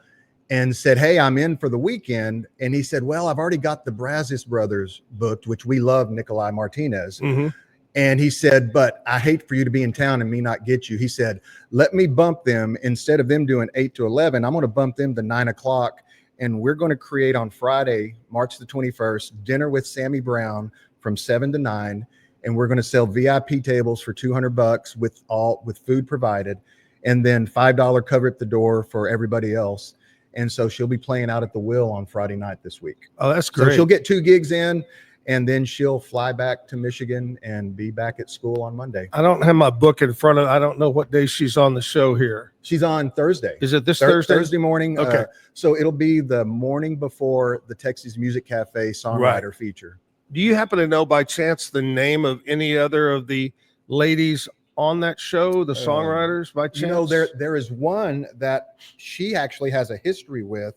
and said, hey, I'm in for the weekend. And he said, well, I've already got the Brazos brothers booked, which we love, Nikolai Martinez. Mm-hmm. And he said, but I hate for you to be in town and me not get you. He said, let me bump them. Instead of them doing 8 to 11, I'm going to bump them to 9 o'clock. And we're going to create on Friday, March the 21st, dinner with Sammy Brown from 7 to 9. And we're going to sell VIP tables for $200 with food provided, and then $5 cover at the door for everybody else. And so she'll be playing out at the Will on Friday night this week. Oh, that's great. So she'll get 2 gigs in, and then she'll fly back to Michigan and be back at school on Monday. I don't have my book in front of. I don't know what day she's on the show here. She's on Thursday. Is it this Thursday? Thursday morning. Okay. So it'll be the morning before the Texas Music Cafe songwriter feature. Do you happen to know by chance the name of any other of the ladies on that show, the songwriters, by chance? You know, there is one that she actually has a history with,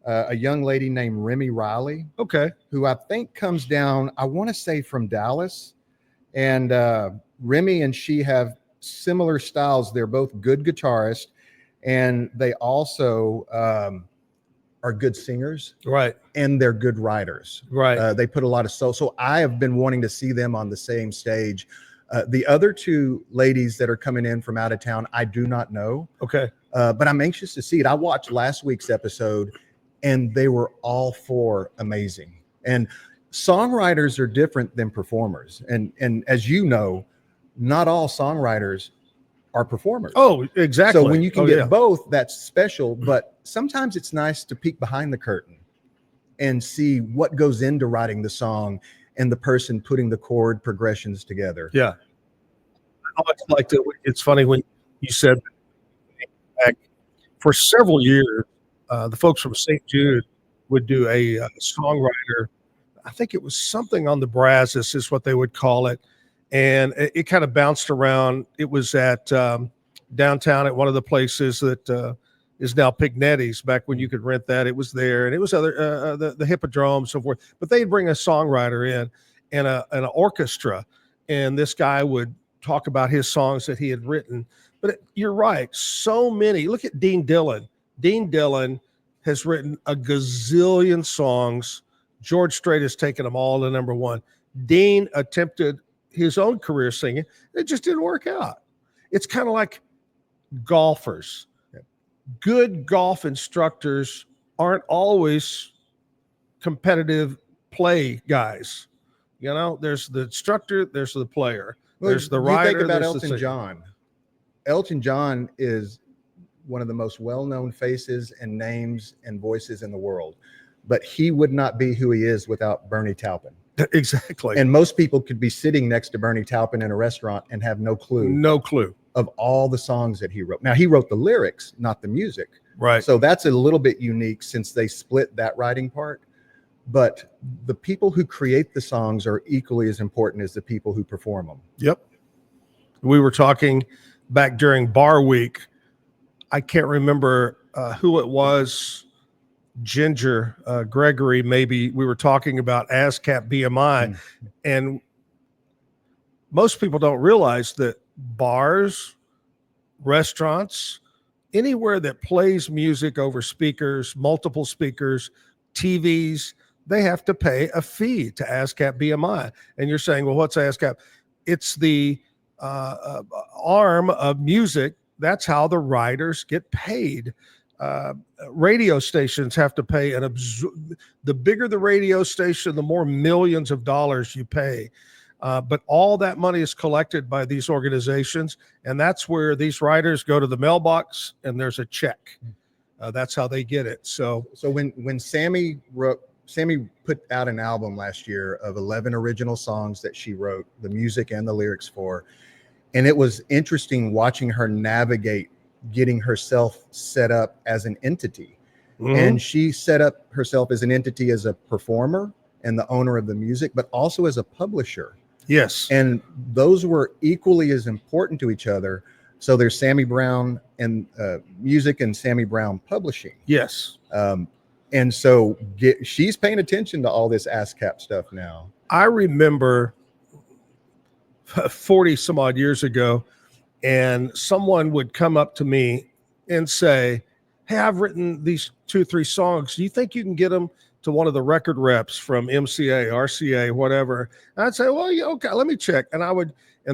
a young lady named Remy Riley. Okay. Who I think comes down, I want to say from Dallas. And Remy and she have similar styles. They're both good guitarists, and they also are good singers, right? And they're good writers, right? They put a lot of soul. So I have been wanting to see them on the same stage. The other two ladies that are coming in from out of town, I do not know. Okay. But I'm anxious to see it. I watched last week's episode, and they were all four amazing. And songwriters are different than performers. And as you know, not all songwriters are performers. Oh, exactly. So when you can get both, that's special. But sometimes it's nice to peek behind the curtain and see what goes into writing the song and the person putting the chord progressions together. Yeah. I always liked it. It's funny when you said back for several years, the folks from St. Jude would do a songwriter. I think it was something on the Brazos is what they would call it. And it kind of bounced around. It was at downtown at one of the places that is now Pignetti's. Back when you could rent that, it was there, and it was other the Hippodrome, so forth. But they'd bring a songwriter in and an orchestra, and this guy would talk about his songs that he had written. But you're right, so many. Look at Dean Dillon. Dean Dillon has written a gazillion songs. George Strait has taken them all to number one. Dean attempted his own career singing. It just didn't work out. It's kind of like golfers. Good golf instructors aren't always competitive play guys. You know, there's the instructor, there's the player, there's the writer. You think about Elton John. Elton John is one of the most well-known faces and names and voices in the world, but he would not be who he is without Bernie Taupin. Exactly. And most people could be sitting next to Bernie Taupin in a restaurant and have no clue of all the songs that he wrote. Now, he wrote the lyrics, not the music. Right. So that's a little bit unique since they split that writing part. But the people who create the songs are equally as important as the people who perform them. Yep. We were talking back during Bar Week. I can't remember who it was. Ginger Gregory, maybe we were talking about ASCAP BMI, and most people don't realize that bars, restaurants, anywhere that plays music over speakers, multiple speakers, TVs, they have to pay a fee to ASCAP BMI. And you're saying, well, what's ASCAP? It's the arm of music. That's how the writers get paid. Radio stations have to pay the bigger the radio station, the more millions of dollars you pay. But all that money is collected by these organizations, and that's where these writers go to the mailbox and there's a check. That's how they get it. So when Sammy put out an album last year of 11 original songs that she wrote the music and the lyrics for, and it was interesting watching her navigate getting herself set up as an entity. And she set up herself as an entity as a performer and the owner of the music, but also as a publisher. Yes. And those were equally as important to each other. So there's Sammy Brown and music and Sammy Brown publishing. Yes. And so she's paying attention to all this ASCAP stuff now. I remember 40 some odd years ago, and someone would come up to me and say, hey, I've written these 2-3 songs. Do you think you can get them to one of the record reps from MCA, RCA, whatever? And I'd say, well, yeah, okay, let me check. And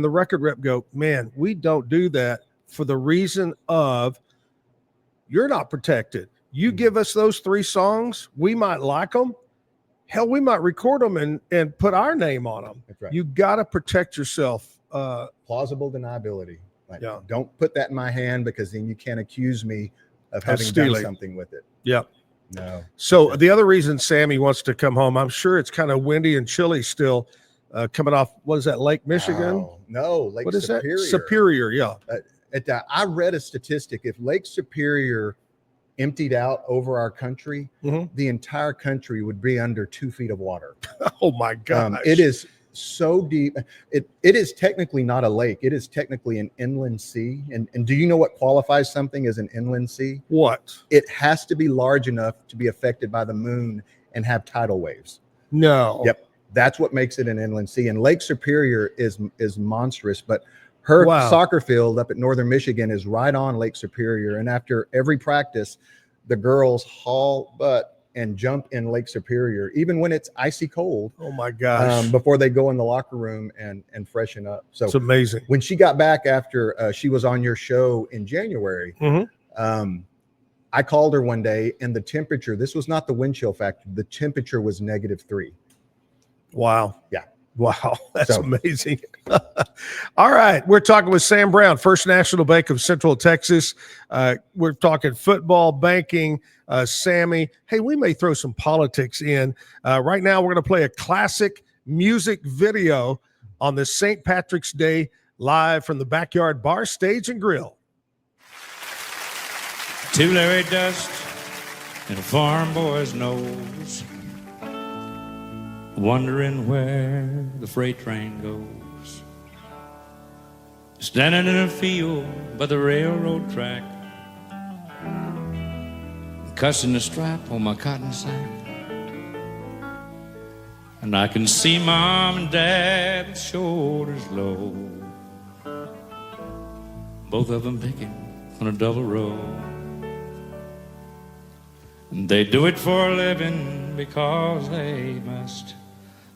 the record rep go, man, we don't do that for the reason of you're not protected. You give us those 3 songs, we might like them. Hell, we might record them and put our name on them. That's right. You got to protect yourself. Plausible deniability. Don't put that in my hand, because then you can't accuse me of having stealing. done something with it. Yep. No. So the other reason Sammy wants to come home, I'm sure it's kind of windy and chilly still, coming off, what is that, Lake Michigan? Oh, no, Lake what is Superior. that? Superior, yeah. I read a statistic. If Lake Superior emptied out over our country, the entire country would be under 2 feet of water. Oh my gosh. It is so deep. It is technically not a lake. It is technically an inland sea. And do you know what qualifies something as an inland sea? What? It has to be large enough to be affected by the moon and have tidal waves. No. Yep. That's what makes it an inland sea. And Lake Superior is monstrous, but her soccer field up at Northern Michigan is right on Lake Superior. And after every practice, the girls haul butt and jump in Lake Superior, even when it's icy cold. Oh my gosh. Before they go in the locker room and freshen up. So it's amazing. When she got back after she was on your show in January, I called her one day, and the temperature, this was not the wind chill factor, the temperature was -3. Wow. Yeah. Wow. That's amazing. All right. We're talking with Sam Brown, First National Bank of Central Texas. We're talking football, banking, Sammy. Hey, we may throw some politics in. Right now, we're going to play a classic music video on this St. Patrick's Day live from the Backyard Bar, Stage, and Grill. To Larry Dust and a farm boy's nose, wondering where the freight train goes. Standing in a field by the railroad track, cussing the strap on my cotton sack. And I can see Mom and Dad's shoulders low, both of them picking on a double row. And they do it for a living because they must.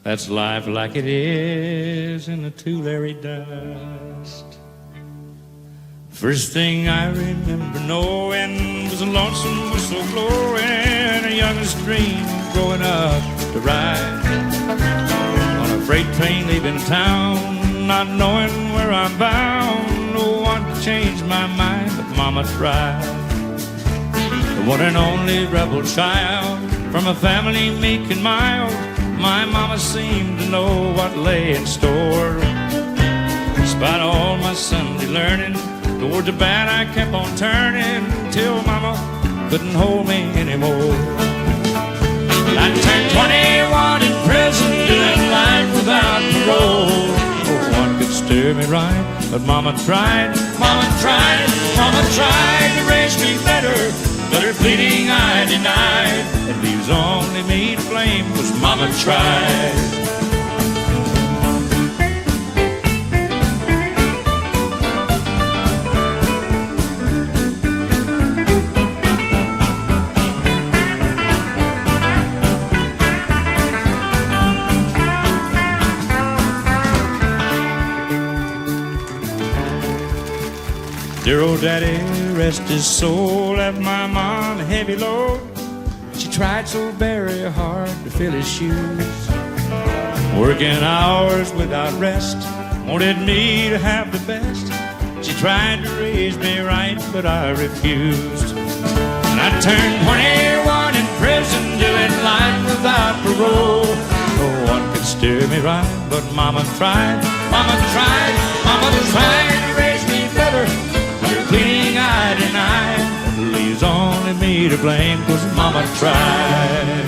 That's life like it is in the Tulare dust. First thing I remember knowing was a lonesome whistle blowing, a youngest dream growing up to ride on a freight train leaving town, not knowing where I'm bound. No one could change my mind, but Mama tried. The one and only rebel child from a family meek and mild, my mama seemed to know what lay in store. Despite all my Sunday learning, toward the bad I kept on turning, till Mama couldn't hold me anymore. I turned 21 in prison, doing life without parole. No one could steer me right, but Mama tried, Mama tried, Mama tried to raise me better. But her pleading I denied. It leaves only me to blame, 'cause Mama tried. Dear old daddy, rest his soul, left my mom a heavy load. She tried so very hard to fill his shoes, working hours without rest, wanted me to have the best. She tried to raise me right, but I refused. And I turned 21 in prison, doing life without parole. No one could steer me right, but Mama tried, Mama tried, Mama tried to raise me better. Pleading I denied, it leaves only me to blame, 'cause Mama tried.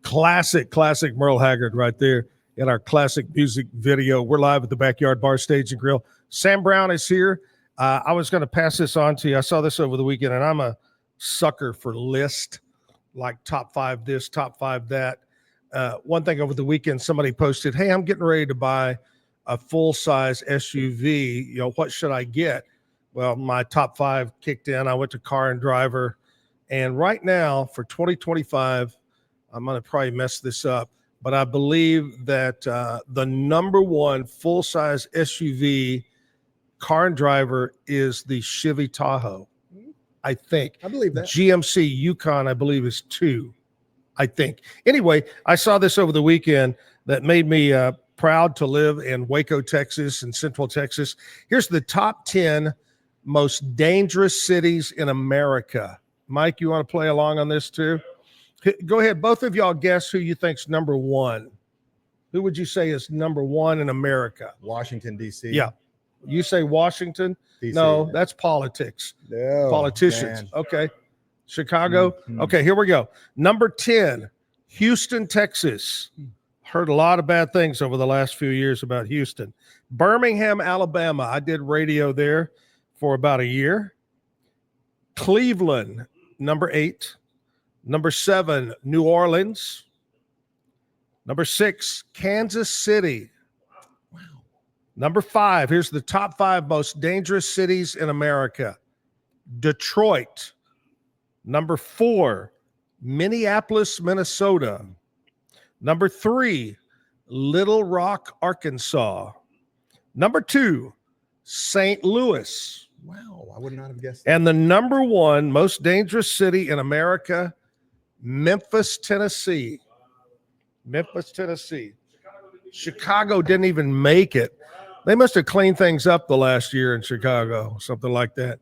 Classic Merle Haggard right there in our classic music video. We're live at the Backyard Bar, Stage, and Grill. Sam Brown is here. I was going to pass this on to you. I saw this over the weekend, and I'm a sucker for lists, like top 5 this, top 5 that. One thing over the weekend, somebody posted, hey, I'm getting ready to buy a full-size SUV. You know, what should I get? Well, my top 5 kicked in. I went to Car and Driver. And right now, for 2025, I'm going to probably mess this up, but I believe that the number 1 full-size SUV Car and Driver is the Chevy Tahoe. I think. I believe that. GMC Yukon, I believe, is 2. I think. Anyway, I saw this over the weekend that made me proud to live in Waco, Texas, and Central Texas. Here's the top 10 most dangerous cities in America. Mike, you want to play along on this too? Go ahead. Both of y'all guess who you think's number 1. Who would you say is number 1 in America? Washington, D.C. Yeah. You say Washington? DC. No, that's politics. No, Politicians. man. Okay. Chicago. Okay, here we go. Number 10, Houston, Texas. Heard a lot of bad things over the last few years about Houston. Birmingham, Alabama. I did radio there for about a year. Cleveland, number 8. Number 7, New Orleans. Number 6, Kansas City. Wow. Number 5, here's the top 5 most dangerous cities in America. Detroit. Number 4, Minneapolis, Minnesota. Number 3, Little Rock, Arkansas. Number 2, St. Louis. Wow, I would not have guessed that. And the number 1 most dangerous city in America, Memphis, Tennessee. Memphis, Tennessee. Chicago didn't even make it. They must have cleaned things up the last year in Chicago, something like that.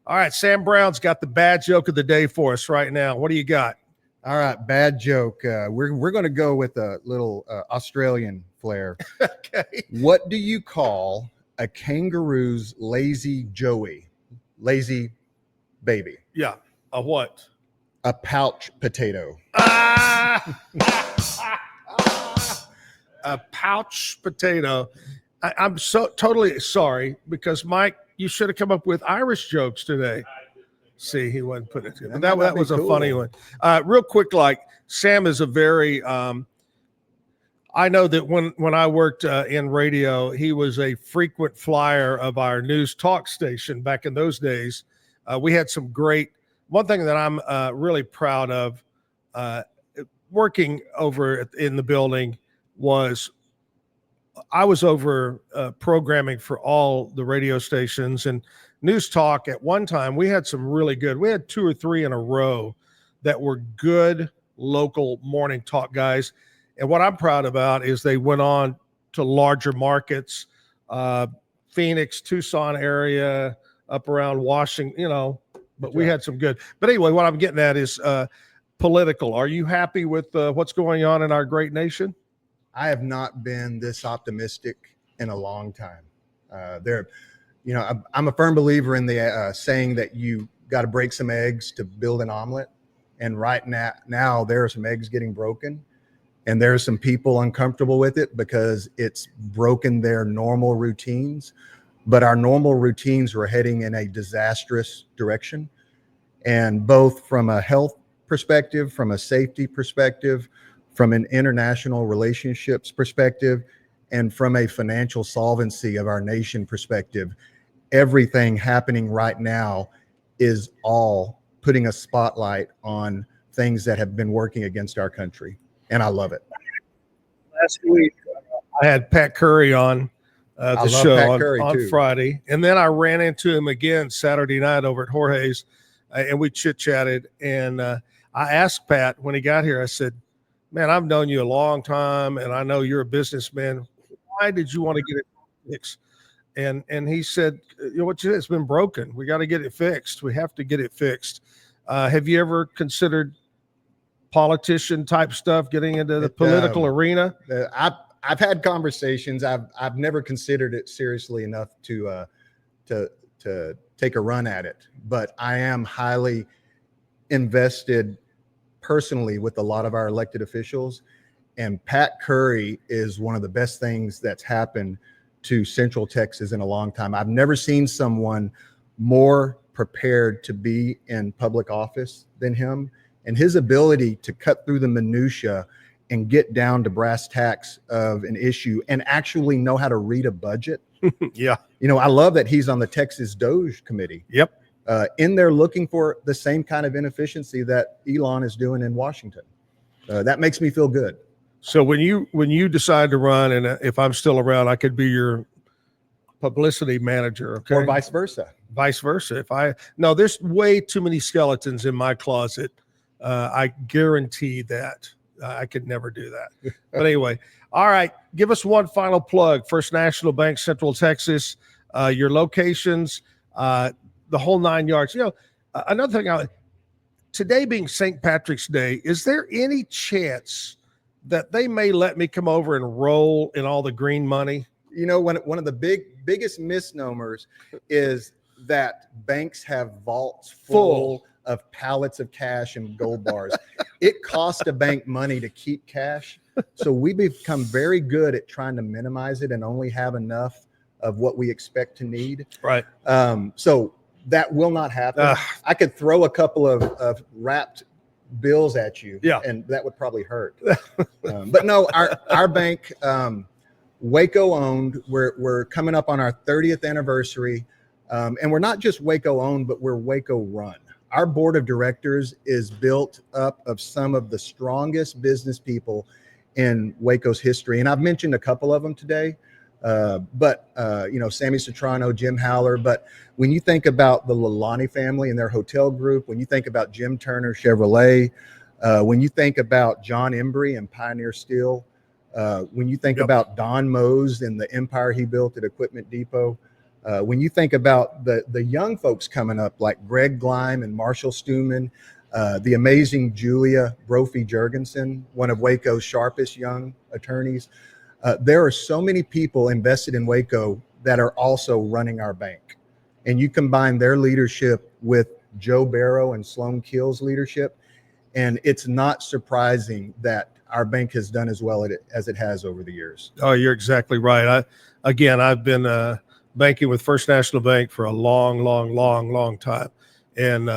All right, Sam Brown's got the bad joke of the day for us right now. What do you got? All right, bad joke. We're going to go with a little Australian flair. Okay. What do you call a kangaroo's lazy Joey? Lazy baby. Yeah. A what? A pouch potato. A pouch potato. I'm so totally sorry because Mike, you should have come up with Irish jokes today. See, he wasn't putting it together. That was a funny one. Real quick, like Sam is a very I know that when I worked in radio, he was a frequent flyer of our news talk station back in those days. We had some great, one thing that I'm really proud of working over in the building was I was over programming for all the radio stations and news talk. At one time, we had some really good, we had 2 or 3 in a row that were good local morning talk guys. And what I'm proud about is they went on to larger markets, Phoenix, Tucson area, up around Washington, but we had some good. But anyway, what I'm getting at is political. Are you happy with what's going on in our great nation? I have not been this optimistic in a long time. I'm a firm believer in the saying that you got to break some eggs to build an omelet. And right now there are some eggs getting broken. And there are some people uncomfortable with it because it's broken their normal routines. But our normal routines were heading in a disastrous direction. And both from a health perspective, from a safety perspective, from an international relationships perspective, and from a financial solvency of our nation perspective, everything happening right now is all putting a spotlight on things that have been working against our country. And I love it. Last week, I had Pat Curry on the show on Friday. And then I ran into him again Saturday night over at Jorge's, and we chit-chatted. And I asked Pat when he got here, I said, man, I've known you a long time, and I know you're a businessman. Why did you want to get it fixed? And he said, it's been broken. We got to get it fixed. We have to get it fixed. Have you ever considered politician type stuff, getting into the political arena? I've had conversations. I've never considered it seriously enough to take a run at it, but I am highly invested personally with a lot of our elected officials, and Pat Curry is one of the best things that's happened to Central Texas in a long time. I've never seen someone more prepared to be in public office than him. And his ability to cut through the minutia and get down to brass tacks of an issue and actually know how to read a budget. Yeah. I love that he's on the Texas Doge committee. Yep. In there looking for the same kind of inefficiency that Elon is doing in Washington. That makes me feel good. So when you decide to run, and if I'm still around, I could be your publicity manager. Okay. Or vice versa. Vice versa. There's way too many skeletons in my closet. I guarantee that. I could never do that. But anyway, all right. Give us one final plug. First National Bank, Central Texas, your locations, the whole 9 yards. Another thing, today being St. Patrick's Day, is there any chance that they may let me come over and roll in all the green money? One of the biggest misnomers is that banks have vaults full of pallets of cash and gold bars. It costs a bank money to keep cash. So we become very good at trying to minimize it and only have enough of what we expect to need. Right. So that will not happen. I could throw a couple of wrapped bills at you, and that would probably hurt. But no, our bank, Waco owned. We're coming up on our 30th anniversary, and we're not just Waco owned, but we're Waco run. Our board of directors is built up of some of the strongest business people in Waco's history, and I've mentioned a couple of them today. But Sammy Citrano, Jim Howler. But when you think about the Lalani family and their hotel group, when you think about Jim Turner Chevrolet, when you think about John Embry and Pioneer Steel, when you think about Don Mose and the empire he built at Equipment Depot, when you think about the young folks coming up like Greg Gleim and Marshall Stuman, the amazing Julia Brophy Jurgensen, one of Waco's sharpest young attorneys. There are so many people invested in Waco that are also running our bank. And you combine their leadership with Joe Barrow and Sloan Keel's leadership, and it's not surprising that our bank has done as well as it has over the years. Oh, you're exactly right. I've been banking with First National Bank for a long time, and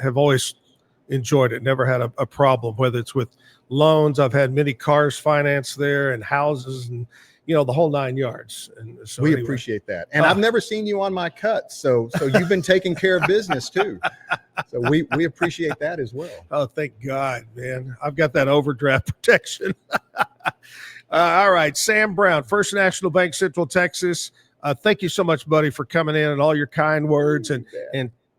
have always enjoyed it. Never had a problem, whether it's with loans. I've had many cars financed there and houses and, the whole 9 yards. And so we appreciate that. And I've never seen you on my cuts. So you've been taking care of business too. So we appreciate that as well. Oh, thank God, man. I've got that overdraft protection. All right. Sam Brown, First National Bank, Central Texas. Thank you so much, buddy, for coming in and all your kind words and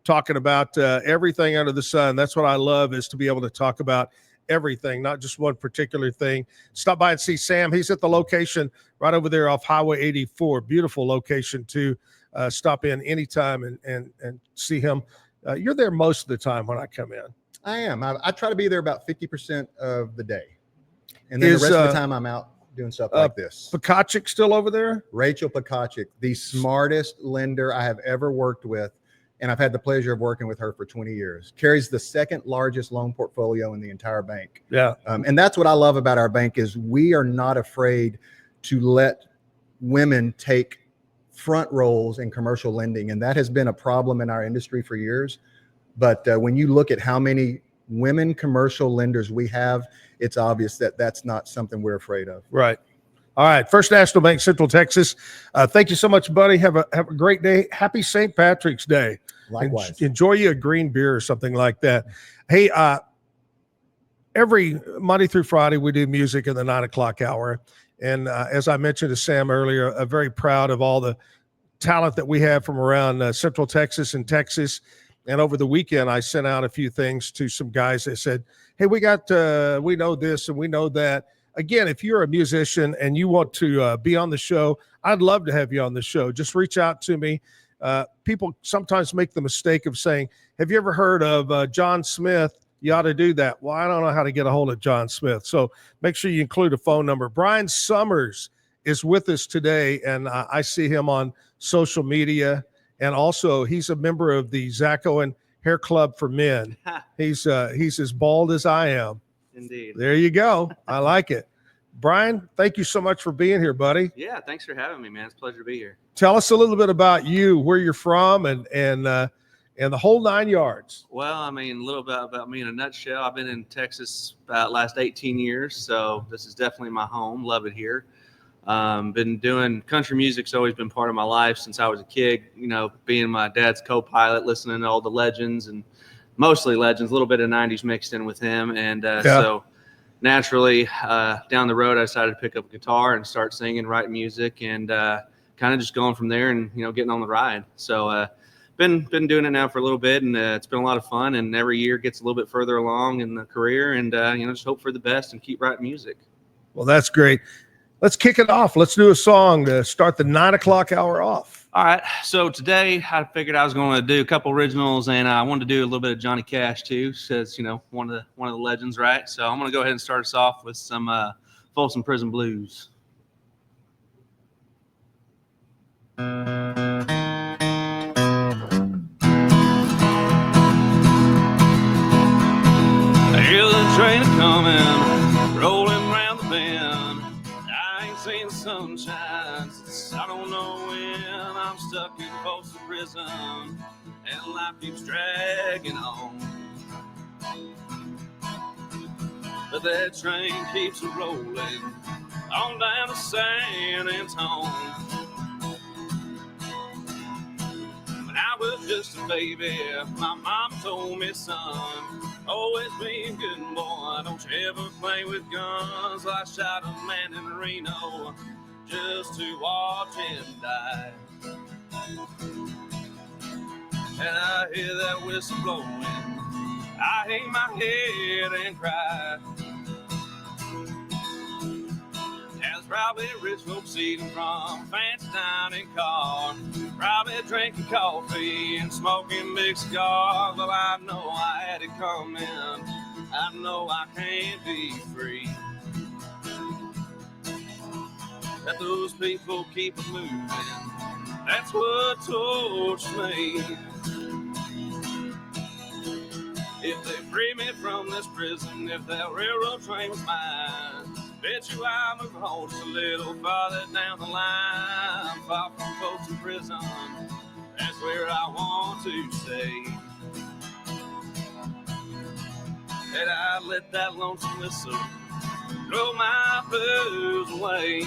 talking about everything under the sun. That's what I love, is to be able to talk about everything, not just one particular thing. Stop by and see Sam. He's at the location right over there off Highway 84. Beautiful location to stop in anytime and see him. You're there most of the time when I come in. I am. I try to be there about 50% of the day. And then the rest of the time I'm out doing stuff like this. Pekacic still over there? Rachel Pekacic, the smartest lender I have ever worked with. And I've had the pleasure of working with her for 20 years. Carries the second largest loan portfolio in the entire bank. Yeah. And that's what I love about our bank, is we are not afraid to let women take front roles in commercial lending. And that has been a problem in our industry for years. But when you look at how many women commercial lenders we have, it's obvious that that's not something we're afraid of. Right. All right. First National Bank, Central Texas. Thank you so much, buddy. Have a great day. Happy St. Patrick's Day. Likewise. Enjoy you a green beer or something like that. Hey, every Monday through Friday, we do music in the 9 o'clock hour. And as I mentioned to Sam earlier, I'm very proud of all the talent that we have from around Central Texas and Texas. And over the weekend, I sent out a few things to some guys that said, hey, we know this and we know that. Again, if you're a musician and you want to be on the show, I'd love to have you on the show. Just reach out to me. People sometimes make the mistake of saying, have you ever heard of John Smith? You ought to do that. Well, I don't know how to get a hold of John Smith. So make sure you include a phone number. Bryan Sommers is with us today, and I see him on social media. And also, he's a member of the Zack Owen Hair Club for Men. He's as bald as I am. Indeed. There you go. I like it. Bryan, thank you so much for being here, buddy. Yeah, thanks for having me, man. It's a pleasure to be here. Tell us a little bit about you, where you're from, and the whole 9 yards. Well, I mean, a little bit about me in a nutshell. I've been in Texas about last 18 years, so this is definitely my home. Love it here. Been doing country music's always been part of my life since I was a kid. Being my dad's co-pilot, listening to all the legends, and mostly legends, a little bit of 90s mixed in with him. And so naturally, down the road, I decided to pick up a guitar and start singing, writing music, and kind of just going from there and, getting on the ride. So been doing it now for a little bit, and it's been a lot of fun, and every year gets a little bit further along in the career, and, just hope for the best and keep writing music. Well, that's great. Let's kick it off. Let's do a song to start the 9 o'clock hour off. All right. So today I figured I was going to do a couple originals, and I wanted to do a little bit of Johnny Cash too, since one of the legends, right? So I'm going to go ahead and start us off with some Folsom Prison Blues. seen the sunshine since I don't know when. I'm stuck in Folsom Prison, and life keeps dragging on. But that train keeps rolling on down to San Antonio. When I was just a baby, my mom told me, son, always be a good boy, don't you ever play with guns. I shot a man in Reno just to watch him die. And I hear that whistle blowing, I hang my head and cry. As probably rich folks eating from fancy dining car, probably drinking coffee and smoking big cigars. Well, I know I had it coming, I know I can't be free. That those people keep moving, that's what tortures me. If they free me from this prison, if that railroad train was mine, bet you I move home just a little farther down the line. Far from folks in prison, that's where I want to stay. And I let that lonesome whistle blow my blues away.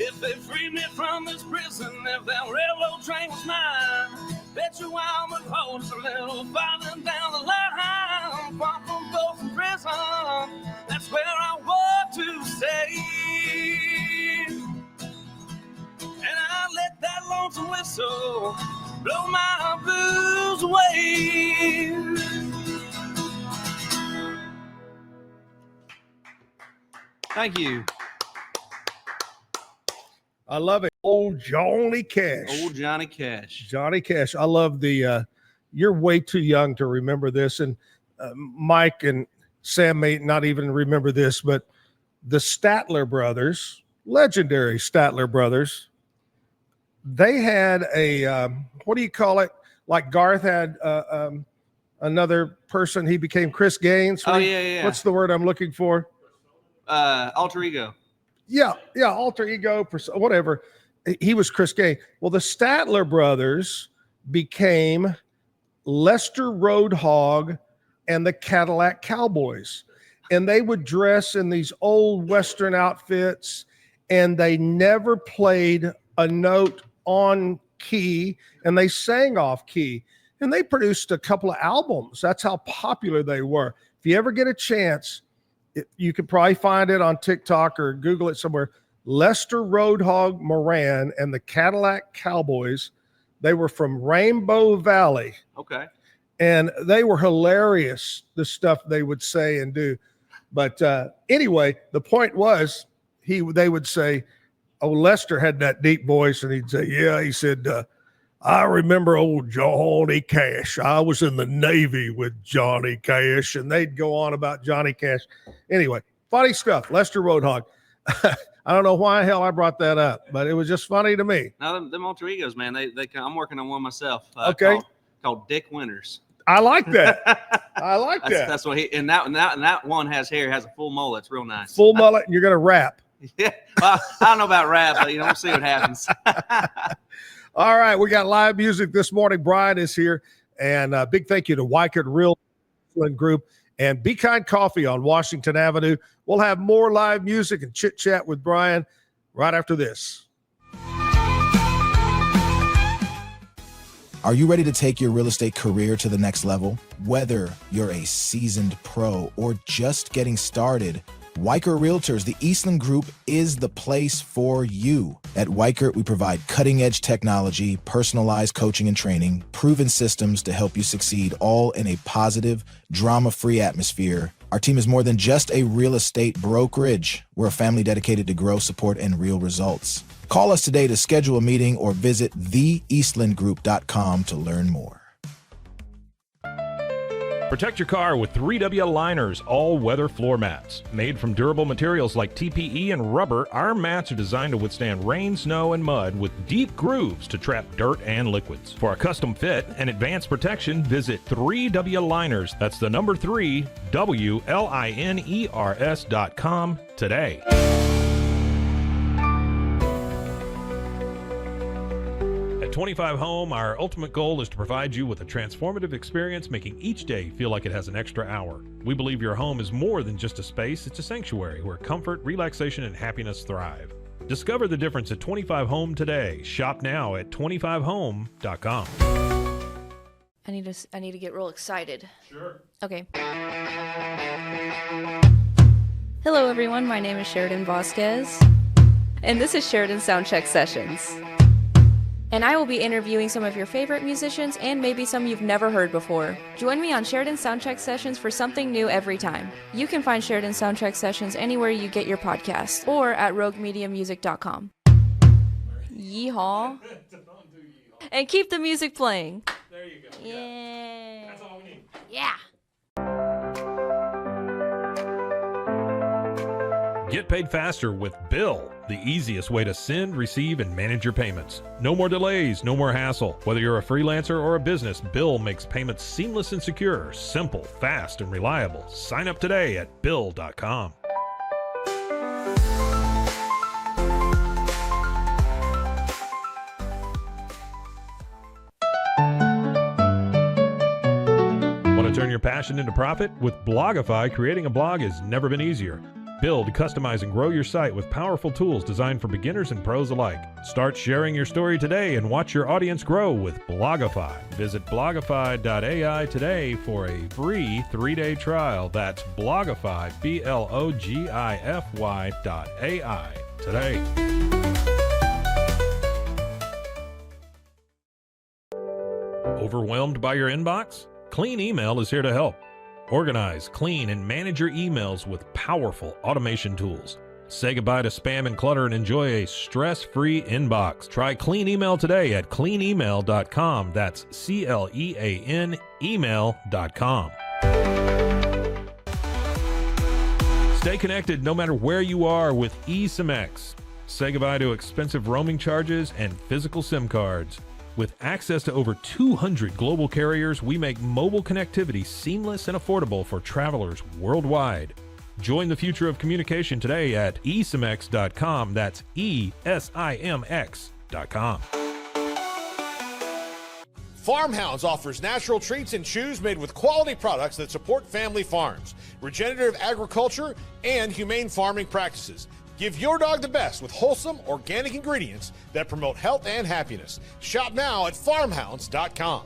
If they free me from this prison, if that railroad train was mine, bet you I'll move home just a little farther down the line. Far from folks in prison, that's where I want to stay. And I let that lonesome whistle blow my blues away. Thank you. I love it. Old Johnny Cash. Old Johnny Cash. Johnny Cash. I love the, you're way too young to remember this. And Mike and Sam may not even remember this, but the Statler brothers, legendary Statler brothers, they had a, what do you call it? Like Garth had another person, he became Chris Gaines. Oh, yeah. What's the word I'm looking for? Alter ego. Yeah, alter ego, whatever. He was Chris Gaines. Well, the Statler brothers became Lester Roadhog and the Cadillac Cowboys. And they would dress in these old Western outfits, and they never played a note on key, and they sang off key. And they produced a couple of albums. That's how popular they were. If you ever get a chance, you could probably find it on TikTok or Google it somewhere. Lester Roadhog Moran and the Cadillac Cowboys. They were from Rainbow Valley. Okay. And they were hilarious, the stuff they would say and do. But anyway, the point was they would say, oh, Lester had that deep voice, and he'd say, yeah, he said, I remember old Johnny Cash. I was in the Navy with Johnny Cash, and they'd go on about Johnny Cash. Anyway, funny stuff. Lester Roadhog. I don't know why the hell I brought that up, but it was just funny to me. Now, them alter egos, man, I'm working on one myself. Okay. Called Dick Winters. I like that. I like that. That's what he, and that one has hair, has a full mullet. It's real nice. Full mullet, and you're going to rap. Yeah. Well, I don't know about rap, but we'll see what happens. All right, we got live music this morning. Bryan is here, and a big thank you to Waco Real Group and Be Kind Coffee on Washington Avenue. We'll have more live music and chit chat with Bryan right after this. Are you ready to take your real estate career to the next level? Whether you're a seasoned pro or just getting started, Weichert Realtors, the Eastland Group, is the place for you. At Weichert, we provide cutting-edge technology, personalized coaching and training, proven systems to help you succeed, all in a positive, drama-free atmosphere. Our team is more than just a real estate brokerage. We're a family dedicated to growth, support, and real results. Call us today to schedule a meeting or visit theeastlandgroup.com to learn more. Protect your car with 3W Liners all-weather floor mats. Made from durable materials like TPE and rubber, our mats are designed to withstand rain, snow, and mud with deep grooves to trap dirt and liquids. For a custom fit and advanced protection, visit 3W Liners. That's the number 3, WLINERS.com today. At 25 Home, our ultimate goal is to provide you with a transformative experience, making each day feel like it has an extra hour. We believe your home is more than just a space, it's a sanctuary where comfort, relaxation, and happiness thrive. Discover the difference at 25 Home today. Shop now at 25home.com. I need to get real excited. Sure. Okay. Hello everyone, my name is Sheridan Vasquez, and this is Sheridan Soundcheck Sessions. And I will be interviewing some of your favorite musicians and maybe some you've never heard before. Join me on Sheridan Soundcheck Sessions for something new every time. You can find Sheridan Soundcheck Sessions anywhere you get your podcasts or at roguemediamusic.com. Yeehaw. And keep the music playing. There you go. Yeah. That's all we need. Yeah. Get paid faster with Bill, the easiest way to send, receive, and manage your payments. No more delays, no more hassle. Whether you're a freelancer or a business, Bill makes payments seamless and secure, simple, fast, and reliable. Sign up today at Bill.com. Want to turn your passion into profit? With Blogify, creating a blog has never been easier. Build, customize, and grow your site with powerful tools designed for beginners and pros alike. Start sharing your story today and watch your audience grow with Blogify. Visit blogify.ai today for a free 3-day trial. That's Blogify, BLOGIFY.ai today. Overwhelmed by your inbox? Clean Email is here to help. Organize, clean, and manage your emails with powerful automation tools. Say goodbye to spam and clutter and enjoy a stress-free inbox. Try Clean Email today at cleanemail.com. That's CLEAN email.com. Stay connected no matter where you are with eSIM-X. Say goodbye to expensive roaming charges and physical SIM cards. With access to over 200 global carriers, we make mobile connectivity seamless and affordable for travelers worldwide. Join the future of communication today at eSIMX.com. That's ESIMX.com. Farmhounds offers natural treats and chews made with quality products that support family farms, regenerative agriculture, and humane farming practices. Give your dog the best with wholesome, organic ingredients that promote health and happiness. Shop now at farmhounds.com.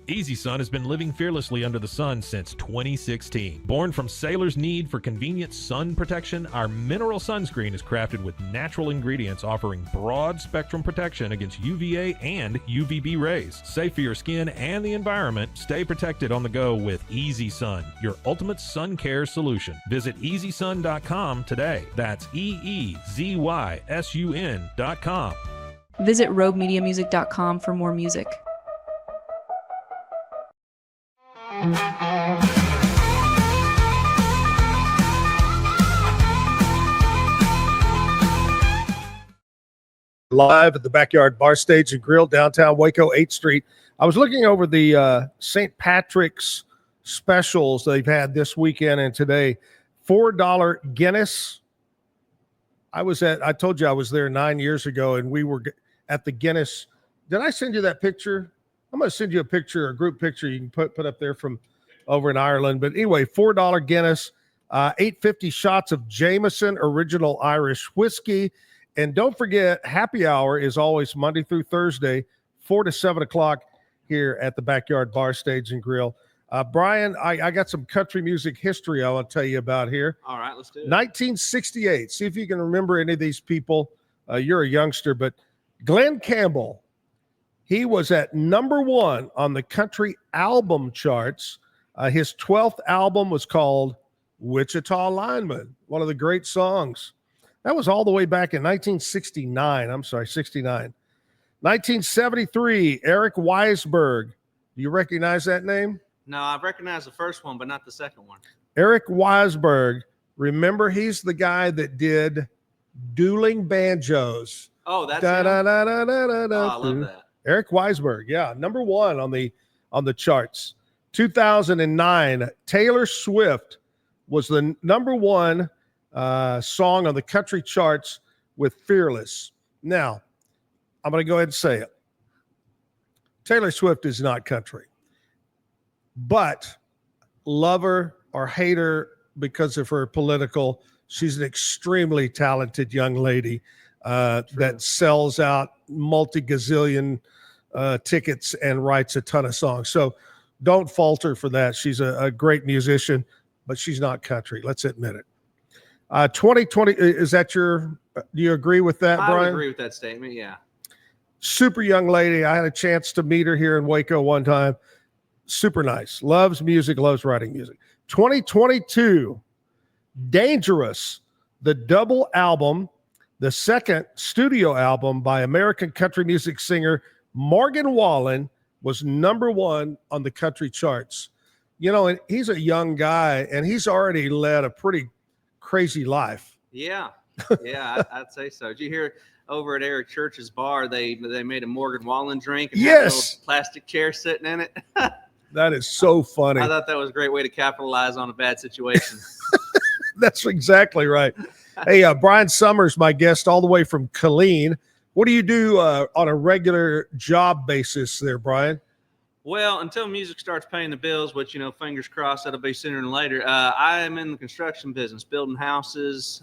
Easy Sun has been living fearlessly under the sun since 2016. Born from sailors' need for convenient sun protection, our mineral sunscreen is crafted with natural ingredients offering broad spectrum protection against UVA and UVB rays. Safe for your skin and the environment, stay protected on the go with Easy Sun, your ultimate sun care solution. Visit EasySun.com today. That's EEZYSUN.com. Visit roguemediamusic.com for more music. Live at the Backyard Bar Stage and Grill, downtown Waco, 8th Street. I was looking over the St. Patrick's specials they've had this weekend and today. $4 Guinness. I told you I was there 9 years ago, and we were at the Guinness. Did I send you that picture? I'm going to send you a picture, a group picture you can put up there from over in Ireland. But anyway, $4 Guinness, 850 shots of Jameson Original Irish Whiskey. And don't forget, happy hour is always Monday through Thursday, 4 to 7 o'clock here at the Backyard Bar Stage and Grill. Brian, I got some country music history I want to tell you about here. All right, let's do it. 1968. See if you can remember any of these people. You're a youngster, but Glenn Campbell, he was at number 1 on the country album charts. His 12th album was called Wichita Lineman, one of the great songs. That was all the way back in 1969. 69. 1973, Eric Weisberg. Do you recognize that name? No, I recognize the first one, but not the second one. Eric Weisberg. Remember, he's the guy that did Dueling Banjos. Oh, that's da, him? da, da, da, da, da, da. Oh, I love that. Eric Weisberg, yeah, number one on the charts. 2009, Taylor Swift was the number one song on the country charts with Fearless. Now, I'm going to go ahead and say it. Taylor Swift is not country, but love her or hate her because of her political, she's an extremely talented young lady that sells out multi-gazillion tickets and writes a ton of songs. So don't falter for that. She's a great musician, but she's not country. Let's admit it. 2020, is that do you agree with that, Brian? I would agree with that statement, yeah. Super young lady. I had a chance to meet her here in Waco one time. Super nice. Loves music, loves writing music. 2022, Dangerous, the double album, the second studio album by American country music singer Morgan Wallen, was number one on the country charts. You know, and he's a young guy, and he's already led a pretty crazy life. Yeah, I'd say so. Did you hear over at Eric Church's bar, they made a Morgan Wallen drink and had a little plastic chair sitting in it? That is so funny. I thought that was a great way to capitalize on a bad situation. That's exactly right. Hey, Bryan Sommers, my guest all the way from Killeen. What do you do on a regular job basis there, Brian? Well, until music starts paying the bills, which, you know, fingers crossed, that'll be sooner than later. I am in the construction business, building houses.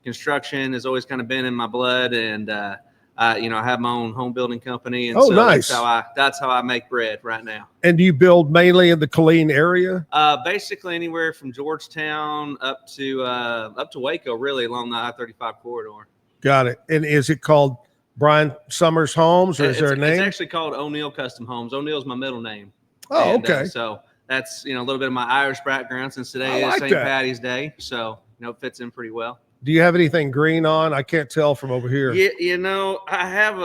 Construction has always kind of been in my blood, and I have my own home building company, and nice. That's how I make bread right now. And do you build mainly in the Killeen area? Basically anywhere from Georgetown up to Waco, really along the I-35 corridor. Got it. And is it called Bryan Sommers Homes, or is there a name? It's actually called O'Neill Custom Homes. O'Neill's my middle name. Oh, okay. So that's, a little bit of my Irish background, since today is St. Patty's Day. So, it fits in pretty well. Do you have anything green on? I can't tell from over here. Yeah, I have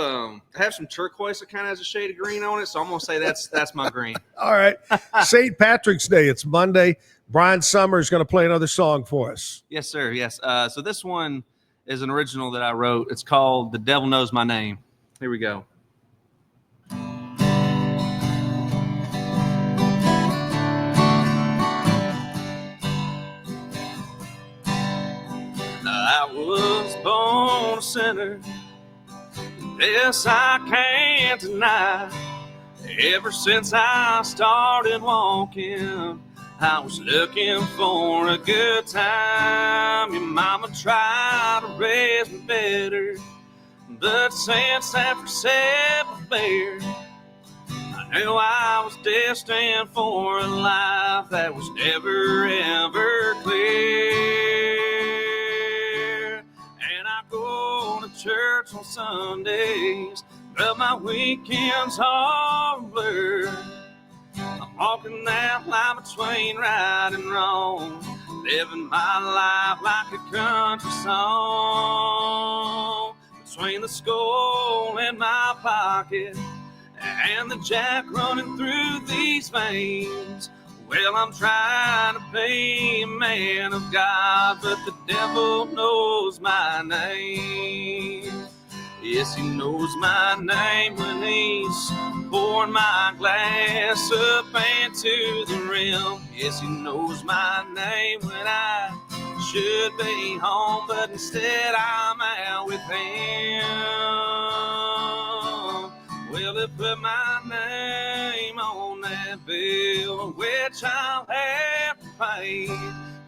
some turquoise that kind of has a shade of green on it. So I'm going to say that's my green. All right. St. Patrick's Day. It's Monday. Bryan Sommers is going to play another song for us. Yes, sir. Yes. So this one is an original that I wrote. It's called The Devil Knows My Name. Here we go. I was born a sinner. This I can't deny. Ever since I started walking, I was looking for a good time. Your mama tried to raise me better, but since that forsaken bear, I knew I was destined for a life that was never ever clear. And I go to church on Sundays, but my weekends are a blur. I'm walking that line between right and wrong, living my life like a country song. Between the skull in my pocket and the jack running through these veins, well, I'm trying to be a man of God, but the devil knows my name. Yes, he knows my name when he's pouring my glass up into the rim. Yes, he knows my name when I should be home, but instead I'm out with him. Well, they put my name on that bill, which I'll have to pay.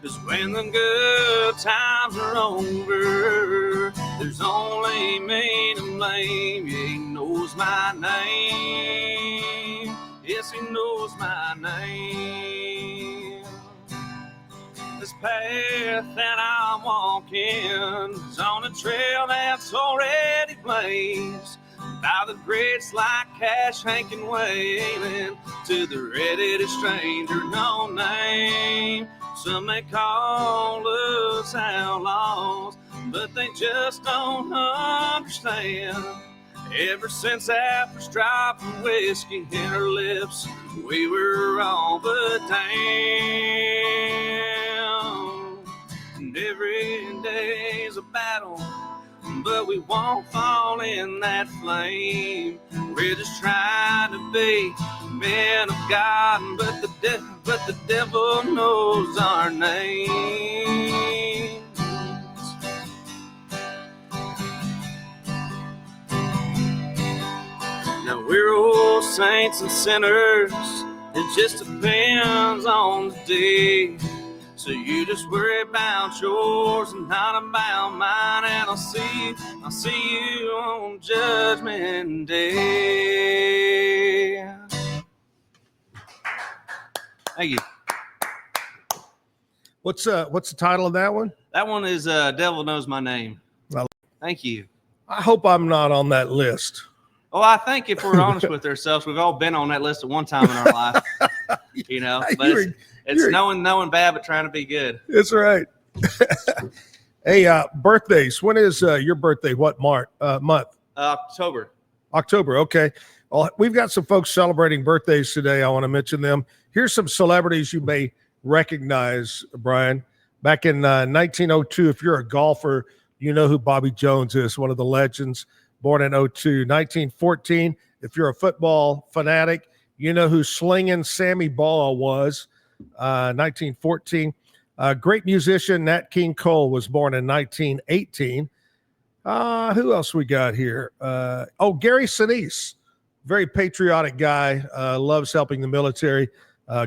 'Cause when the good times are over, there's only me to blame. Yeah, he knows my name. Yes, he knows my name. This path that I'm walking is on a trail that's already blazed by the greats like Cash, Hank, and Waylon, to the redheaded stranger no name. Some may call us outlaws, but they just don't understand. Ever since that first drop of whiskey in her lips, we were all but down. And every day's a battle, but we won't fall in that flame. We're just trying to be men of God, but the devil knows our names. Now we're old saints and sinners, it just depends on the day. So you just worry about yours and not about mine, and I'll see you on Judgment Day. Thank you. What's the title of that one? That one is Devil Knows My Name. Well, thank you. I hope I'm not on that list. Well, I think if we're honest with ourselves, we've all been on that list at one time in our life. You know, but it's knowing bad but trying to be good. That's right. Hey, birthdays. When is your birthday? What month? October. October. Okay. Well, we've got some folks celebrating birthdays today. I want to mention them. Here's some celebrities you may recognize, Brian. Back in 1902, if you're a golfer, you know who Bobby Jones is, one of the legends, born in 02. 1914, if you're a football fanatic, you know who Slingin' Sammy Baugh was, 1914. Great musician Nat King Cole was born in 1918. Who else we got here? Gary Sinise, very patriotic guy, loves helping the military,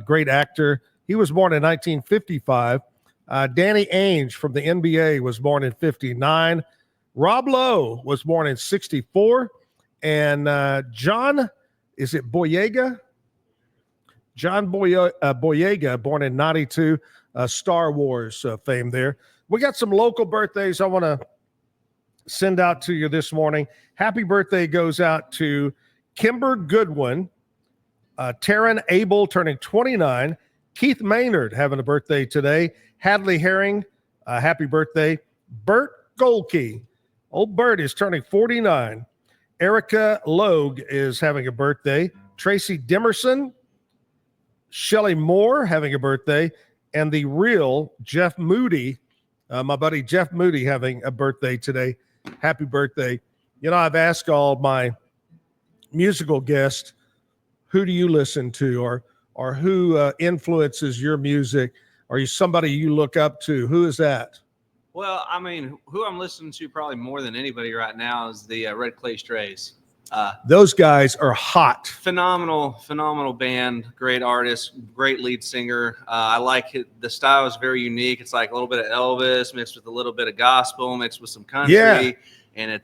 great actor. He was born in 1955. Danny Ainge from the NBA was born in 59. Rob Lowe was born in 64. And John Boyega? John Boyega, born in 92. Star Wars fame there. We got some local birthdays I want to send out to you this morning. Happy birthday goes out to Kimber Goodwin, Taryn Abel turning 29, Keith Maynard having a birthday today, Hadley Herring, happy birthday, Bert Golke, old Bert is turning 49, Erica Logue is having a birthday, Tracy Demerson, Shelly Moore having a birthday, and the real Jeff Moody, my buddy Jeff Moody having a birthday today. Happy birthday. You know, I've asked all my musical guests, who do you listen to, or who influences your music? Are you somebody you look up to? Who is that? Well, I mean, who I'm listening to probably more than anybody right now is the Red Clay Strays. Those guys are hot. Phenomenal band, great artist, great lead singer. I like it. The style is very unique. It's like a little bit of Elvis mixed with a little bit of gospel mixed with some country. Yeah. And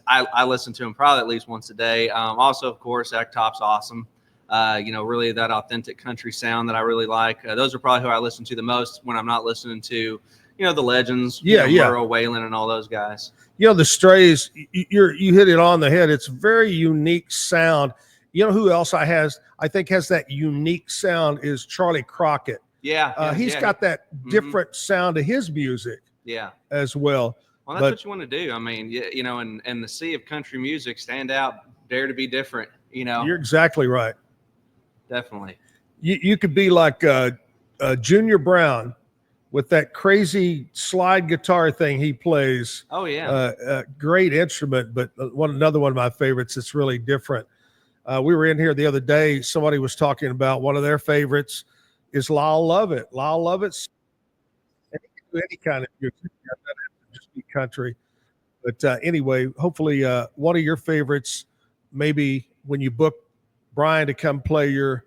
I listen to him probably at least once a day. Also, of course, Top's awesome. Really that authentic country sound that I really like. Those are probably who I listen to the most when I'm not listening to, the legends. Merle Whalen and all those guys. The Strays, you hit it on the head. It's a very unique sound. You know who else I think has that unique sound is Charlie Crockett. He's got that different sound to his music. As well. Well, that's what you want to do. I mean, in the sea of country music, stand out, dare to be different. You're exactly right. Definitely. You could be like Junior Brown with that crazy slide guitar thing he plays. Oh, yeah. Great instrument, but another one of my favorites that's really different. We were in here the other day. Somebody was talking about one of their favorites is Lyle Lovett. Lyle Lovett's any kind of music. Just be country. But anyway, hopefully one of your favorites, maybe when you book Brian to come play your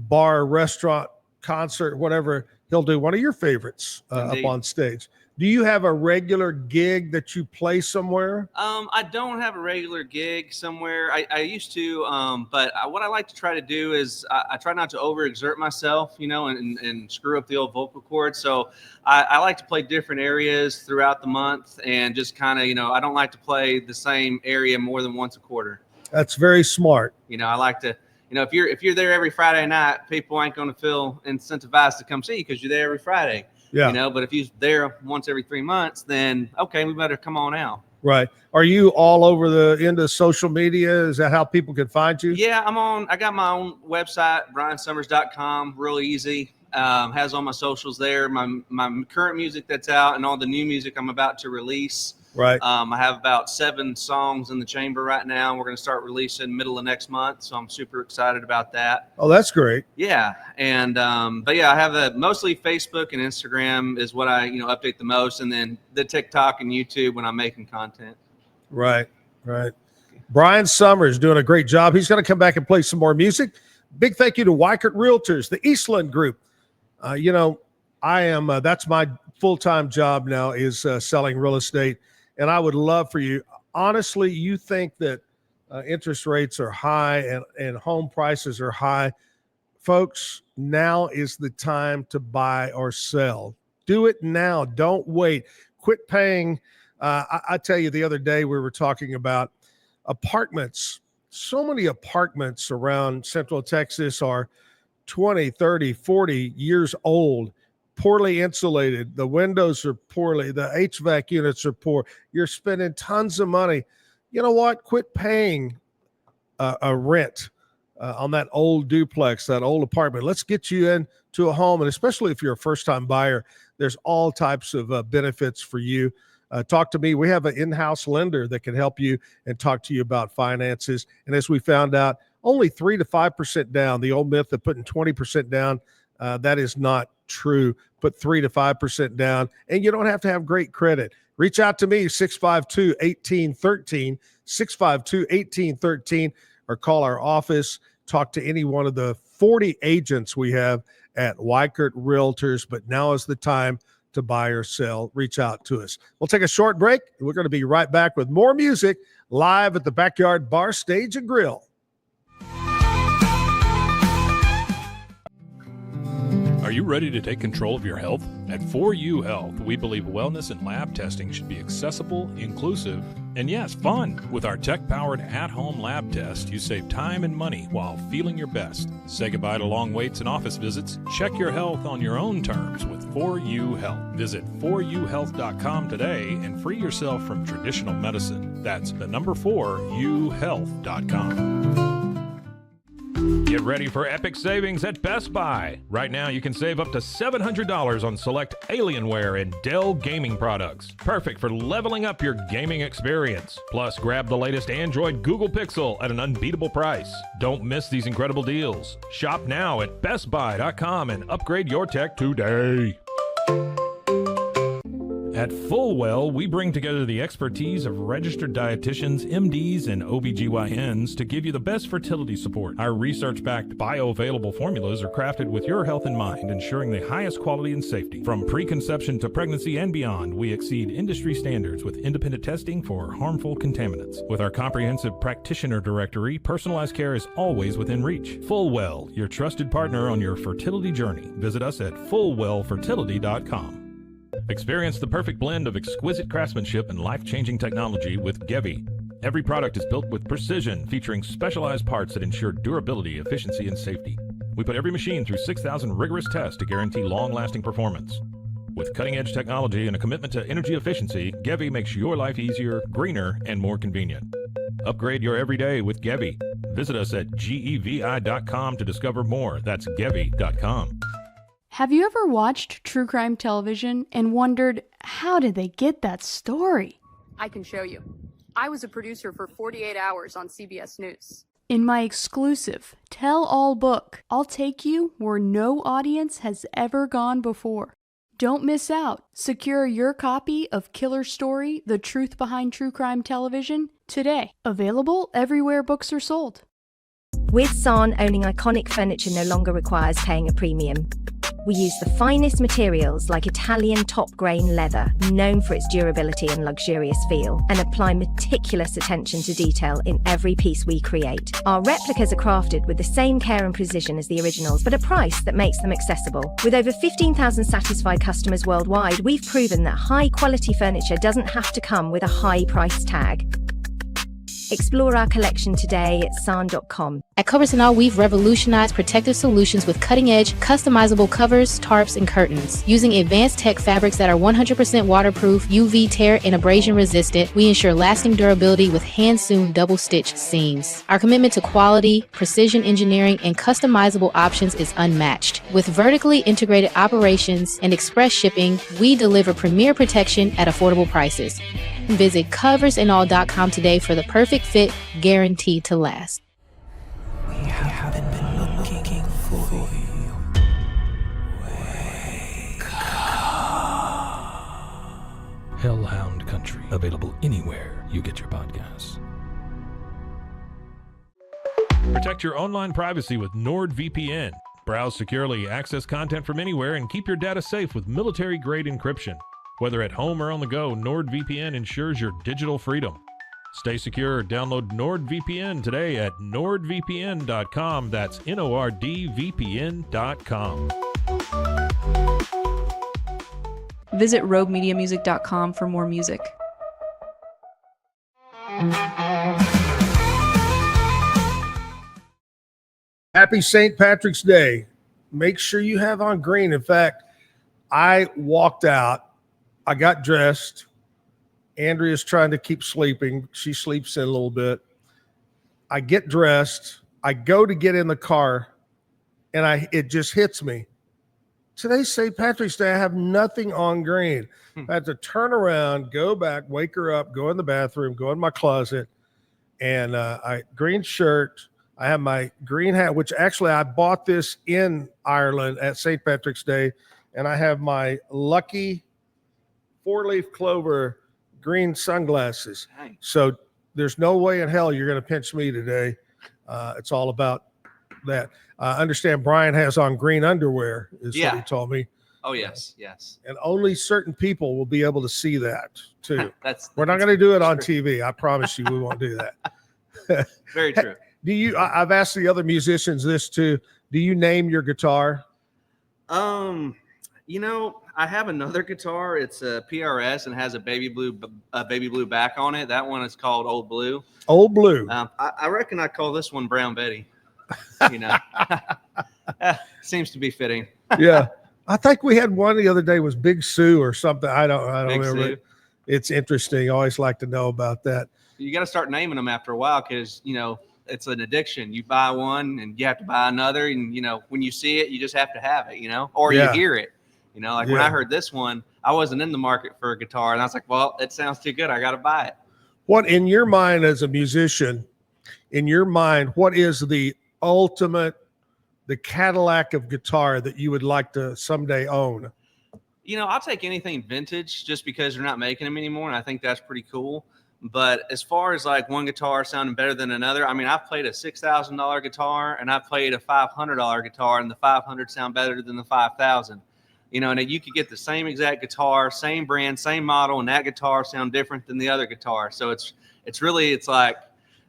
bar, restaurant, concert, whatever, he'll do one of your favorites up on stage. Do you have a regular gig that you play somewhere? I don't have a regular gig somewhere. I used to, but what I like to try to do is I try not to overexert myself, and screw up the old vocal cords. So I like to play different areas throughout the month and just kind of, I don't like to play the same area more than once a quarter. That's very smart. I like to, if you're there every Friday night, people ain't going to feel incentivized to come see you because you're there every Friday. Yeah. But if you're there once every 3 months, then okay, we better come on out. Right. Are you all over into social media? Is that how people can find you? Yeah, I got my own website, bryansommers.com, real easy. Has all my socials there, my current music that's out and all the new music I'm about to release. Right. I have about 7 songs in the chamber right now. We're going to start releasing middle of next month. So I'm super excited about that. Oh, that's great. Yeah. And, but yeah, I have mostly Facebook and Instagram is what I, update the most. And then the TikTok and YouTube when I'm making content. Right. Right. Bryan Sommers doing a great job. He's going to come back and play some more music. Big thank you to Waco Realtors, the Eastland Group. I am, that's my full-time job now is selling real estate. And I would love for you, honestly, you think that interest rates are high and home prices are high. Folks, now is the time to buy or sell. Do it now. Don't wait. Quit paying. I tell you, the other day we were talking about apartments. So many apartments around Central Texas are 20, 30, 40 years old. Poorly insulated. The windows are poorly. The HVAC units are poor. You're spending tons of money. You know what? Quit paying a rent on that old duplex, that old apartment. Let's get you into a home. And especially if you're a first-time buyer, there's all types of benefits for you. Talk to me. We have an in-house lender that can help you and talk to you about finances. And as we found out, only 3 to 5% down. The old myth of putting 20% down, that is not true. Put 3 to 5% down, and you don't have to have great credit. Reach out to me, 652-1813, 652-1813, or call our office. Talk to any one of the 40 agents we have at Waco Realtors. But now is the time to buy or sell. Reach out to us. We'll take a short break. We're going to be right back with more music live at the Backyard Bar, Stage, and Grill. Are you ready to take control of your health? At 4U Health, we believe wellness and lab testing should be accessible, inclusive, and yes, fun. With our tech-powered at-home lab test, you save time and money while feeling your best. Say goodbye to long waits and office visits. Check your health on your own terms with 4U Health. Visit 4uhealth.com today and free yourself from traditional medicine. That's the number 4uhealth.com. Get ready for epic savings at Best Buy. Right now, you can save up to $700 on select Alienware and Dell gaming products. Perfect for leveling up your gaming experience. Plus, grab the latest Android Google Pixel at an unbeatable price. Don't miss these incredible deals. Shop now at bestbuy.com and upgrade your tech today. At Fullwell, we bring together the expertise of registered dietitians, MDs, and OBGYNs to give you the best fertility support. Our research-backed bioavailable formulas are crafted with your health in mind, ensuring the highest quality and safety. From preconception to pregnancy and beyond, we exceed industry standards with independent testing for harmful contaminants. With our comprehensive practitioner directory, personalized care is always within reach. Fullwell, your trusted partner on your fertility journey. Visit us at fullwellfertility.com. Experience the perfect blend of exquisite craftsmanship and life-changing technology with Gevi. Every product is built with precision, featuring specialized parts that ensure durability, efficiency, and safety. We put every machine through 6,000 rigorous tests to guarantee long-lasting performance. With cutting-edge technology and a commitment to energy efficiency, Gevi makes your life easier, greener, and more convenient. Upgrade your everyday with Gevi. Visit us at gevi.com to discover more. That's gevi.com. Have you ever watched true crime television and wondered, how did they get that story? I can show you. I was a producer for 48 Hours on CBS News. In my exclusive tell-all book, I'll take you where no audience has ever gone before. Don't miss out. Secure your copy of Killer Story, The Truth Behind True Crime Television today. Available everywhere books are sold. With San, owning iconic furniture no longer requires paying a premium. We use the finest materials like Italian top-grain leather, known for its durability and luxurious feel, and apply meticulous attention to detail in every piece we create. Our replicas are crafted with the same care and precision as the originals, but a price that makes them accessible. With over 15,000 satisfied customers worldwide, we've proven that high-quality furniture doesn't have to come with a high price tag. Explore our collection today at sarn.com. At Covers and All, we've revolutionized protective solutions with cutting-edge, customizable covers, tarps, and curtains. Using advanced tech fabrics that are 100% waterproof, UV tear, and abrasion resistant, we ensure lasting durability with hand-sewn double-stitch seams. Our commitment to quality, precision engineering, and customizable options is unmatched. With vertically integrated operations and express shipping, we deliver premier protection at affordable prices. Visit coversandall.com today for the perfect fit, guaranteed to last. We haven't been looking for you. Hellhound Country, available anywhere you get your podcasts. Protect your online privacy with NordVPN. Browse securely, access content from anywhere, and keep your data safe with military-grade encryption. Whether at home or on the go, NordVPN ensures your digital freedom. Stay secure. Download NordVPN today at nordvpn.com. That's NORDVPN.com. Visit roguemediamusic.com for more music. Happy St. Patrick's Day. Make sure you have on green. In fact, I walked out. I got dressed. Andrea's trying to keep sleeping. She sleeps in a little bit. I get dressed. I go to get in the car, and it just hits me. Today's St. Patrick's Day. I have nothing on green. I had to turn around, go back, wake her up, go in the bathroom, go in my closet, and green shirt. I have my green hat, which actually I bought this in Ireland at St. Patrick's Day, and I have my lucky 4-leaf clover green sunglasses. Dang. So there's no way in hell you're going to pinch me today. It's all about that. I understand Brian has on green underwear, is what he told me. Oh, yes, yes. And only certain people will be able to see that, too. We're not that's going to do it on true. TV. I promise you we won't do that. Very true. I've asked the other musicians this, too. Do you name your guitar? You know, I have another guitar. It's a PRS and has a baby blue back on it. That one is called Old Blue. Old Blue. I reckon I call this one Brown Betty. You know, seems to be fitting. Yeah, I think we had one the other day was Big Sue or something. I don't remember. Sue. It's interesting. I always like to know about that. You got to start naming them after a while because you know it's an addiction. You buy one and you have to buy another, and you know when you see it, you just have to have it. You know, or you hear it. You know, like when I heard this one, I wasn't in the market for a guitar, and I was like, well, it sounds too good. I got to buy it. What, in your mind as a musician, what is the ultimate, the Cadillac of guitar that you would like to someday own? You know, I'll take anything vintage just because they're not making them anymore, and I think that's pretty cool. But as far as like one guitar sounding better than another, I mean, I've played a $6,000 guitar, and I've played a $500 guitar, and the 500 sound better than the 5,000. You know, and you could get the same exact guitar, same brand, same model, and that guitar sound different than the other guitar. So it's like,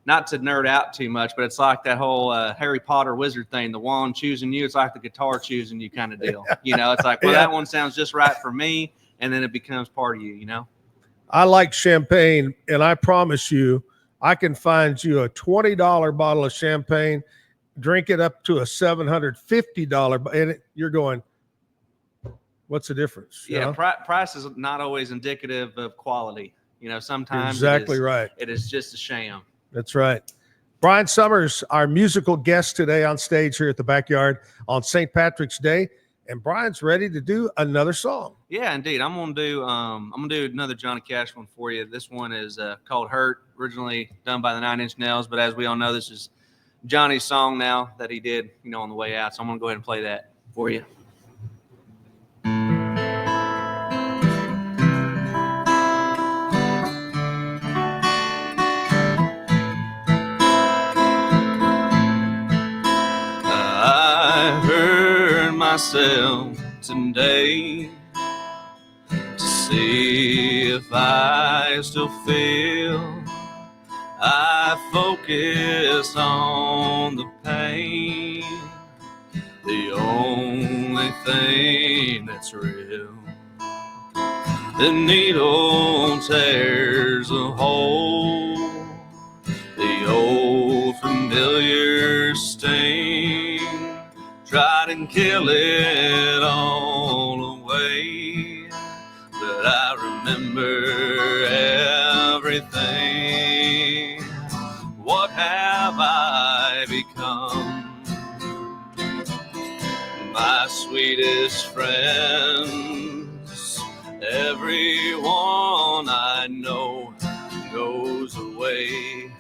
not to nerd out too much, but it's like that whole Harry Potter wizard thing, the wand choosing you. It's like the guitar choosing you kind of deal. You know, it's like, well, that one sounds just right for me, and then it becomes part of you, you know? I like champagne, and I promise you, I can find you a $20 bottle of champagne, drink it up to a $750, and you're going, what's the difference? Yeah, price is not always indicative of quality. You know, sometimes exactly right. It is just a sham. That's right. Bryan Sommers, our musical guest today on stage here at the Backyard on St. Patrick's Day, and Brian's ready to do another song. Yeah, indeed. I'm gonna do another Johnny Cash one for you. This one is called "Hurt," originally done by the 9 Inch Nails, but as we all know, this is Johnny's song now that he did, you know, on the way out. So I'm gonna go ahead and play that for you. Myself today to see if I still feel. I focus on the pain, the only thing that's real. The needle tears a hole familiar stain, tried and kill it all away, but I remember everything. What have I become? My sweetest friends, everyone I know goes away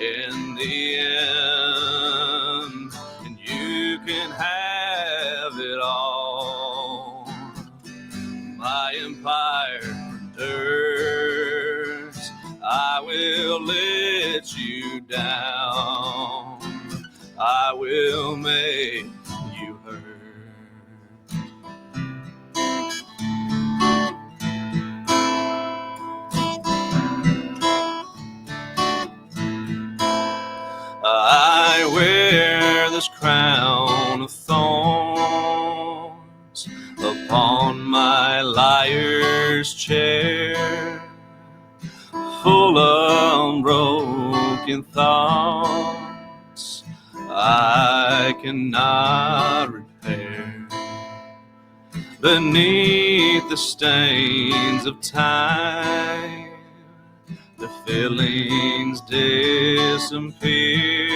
in the end, and you can have it all. My empire endures, I will let you down, I will make you hurt. I wear this crown of thorns upon my liar's chair, full of broken thoughts I cannot repair. Beneath the stains of time, the feelings disappear.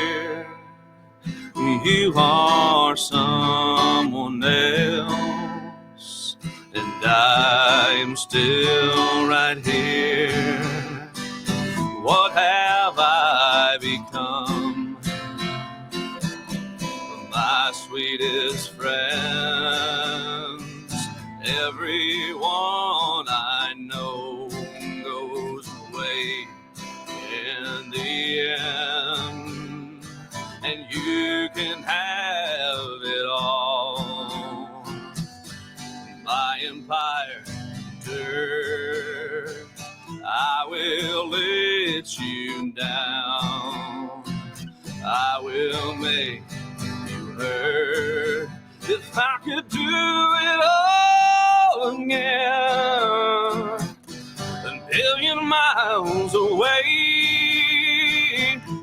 You are someone else, and I am still right here. What have I become? My sweetest friends, everyone I know goes away in the end, and you can have it all. My empire endures, I will let you down, I will make you hurt. If I could do it all again, a billion miles away,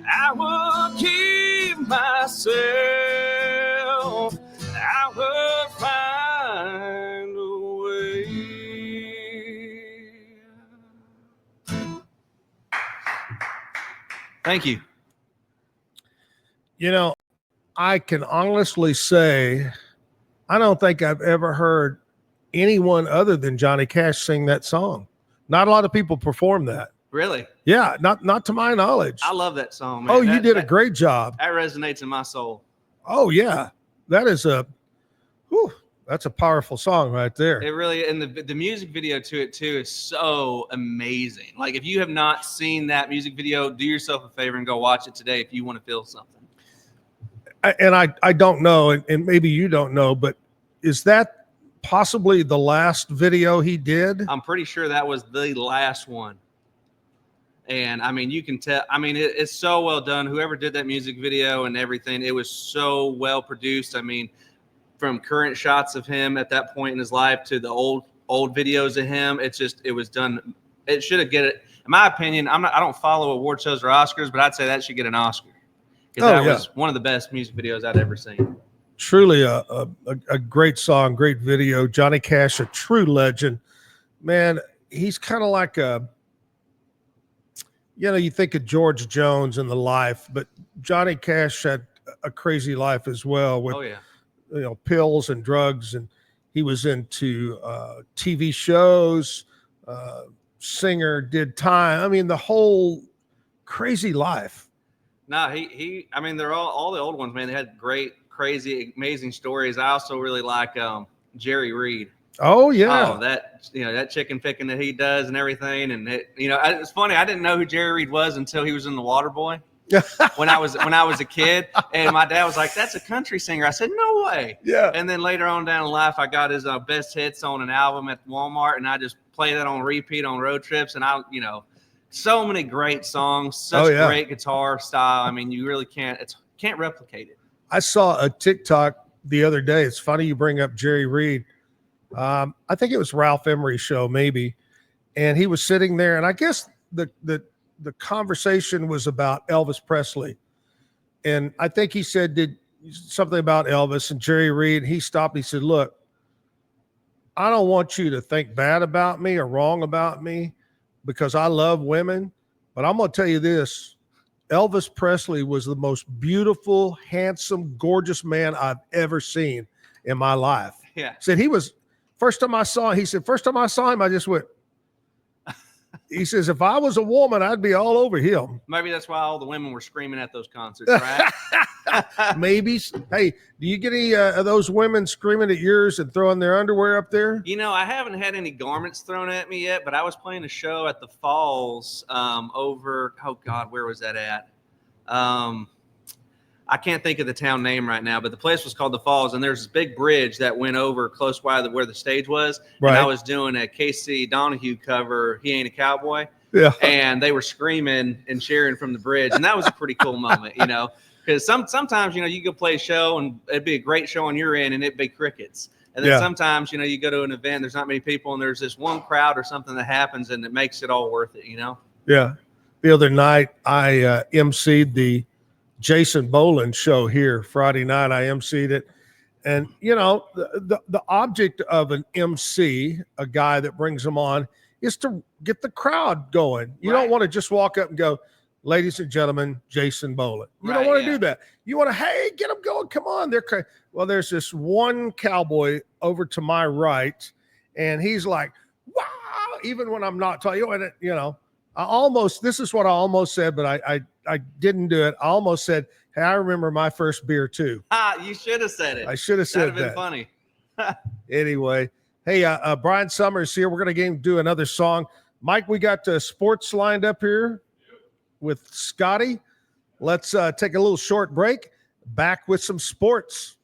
I would keep myself, I would find a way. Thank you. You know, I can honestly say, I don't think I've ever heard anyone other than Johnny Cash sing that song. Not a lot of people perform that. Really? Yeah, not to my knowledge. I love that song, man. Oh, you did a great job. That resonates in my soul. Oh, yeah. That is that's a powerful song right there. It really, and the music video to it too is so amazing. Like, if you have not seen that music video, do yourself a favor and go watch it today if you want to feel something. I don't know, and maybe you don't know, but is that possibly the last video he did? I'm pretty sure that was the last one. And I mean, you can tell, I mean, it's so well done. Whoever did that music video and everything, it was so well produced. I mean, from current shots of him at that point in his life to the old videos of him, it was done. It should have get it. In my opinion, I don't follow award shows or Oscars, but I'd say that should get an Oscar. Because that was one of the best music videos I'd ever seen. Truly a great song, great video. Johnny Cash, a true legend. Man, he's kind of like you think of George Jones and the life, but Johnny Cash had a crazy life as well with, pills and drugs. And he was into TV shows, singer, did time. I mean, the whole crazy life. No, I mean, they're all the old ones, man. They had great, crazy, amazing stories. I also really like Jerry Reed. Oh yeah. Oh, that chicken picking that he does and everything. And it's funny. I didn't know who Jerry Reed was until he was in The Waterboy. when I was a kid, and my dad was like, "That's a country singer." I said, "No way." Yeah. And then later on down in life, I got his best hits on an album at Walmart, and I just play that on repeat on road trips. And so many great songs, such great guitar style. I mean, you really can't replicate it. I saw a TikTok the other day. It's funny you bring up Jerry Reed. I think it was Ralph Emery's show, maybe, and he was sitting there, and I guess the conversation was about Elvis Presley, And I think he said did something about Elvis and Jerry Reed. He stopped. He said, look, I don't want you to think bad about me or wrong about me because I love women. But I'm going to tell you this. Elvis Presley was the most beautiful, handsome, gorgeous man I've ever seen in my life. Yeah. Said he was, first time I saw him, I just went, he says, if I was a woman, I'd be all over him. Maybe that's why all the women were screaming at those concerts, right? Maybe. Hey, do you get any of those women screaming at yours and throwing their underwear up there? You know, I haven't had any garments thrown at me yet, but I was playing a show at the Falls over, oh God, where was that at? I can't think of the town name right now, but the place was called the Falls, and there's this big bridge that went over close by where the stage was. Right. And I was doing a Casey Donahue cover, He Ain't a Cowboy. Yeah. And they were screaming and cheering from the bridge, and that was a pretty cool moment, you know, because sometimes, you know, you go play a show and it'd be a great show on your end and it'd be crickets. And then sometimes, you know, you go to an event, there's not many people, and there's this one crowd or something that happens, and it makes it all worth it, you know? Yeah. The other night, I emceed the Jason Boland show here Friday night. I emceed it. And, you know, the object of an MC, a guy that brings them on, is to get the crowd going. You don't want to just walk up and go, ladies and gentlemen, Jason Boland. You don't want to do that. You want to, hey, get them going. Come on. They're crazy. Well, there's this one cowboy over to my right, and he's like, wow, even when I'm not talking, you know, this is what I almost said, but I didn't do it. I almost said, hey, I remember my first beer too. You should have said it. I should have said that. That'd have been funny. Anyway, hey, Bryan Sommers here. We're going to do another song. Mike, we got sports lined up here with Scotty. Let's take a little short break. Back with some sports.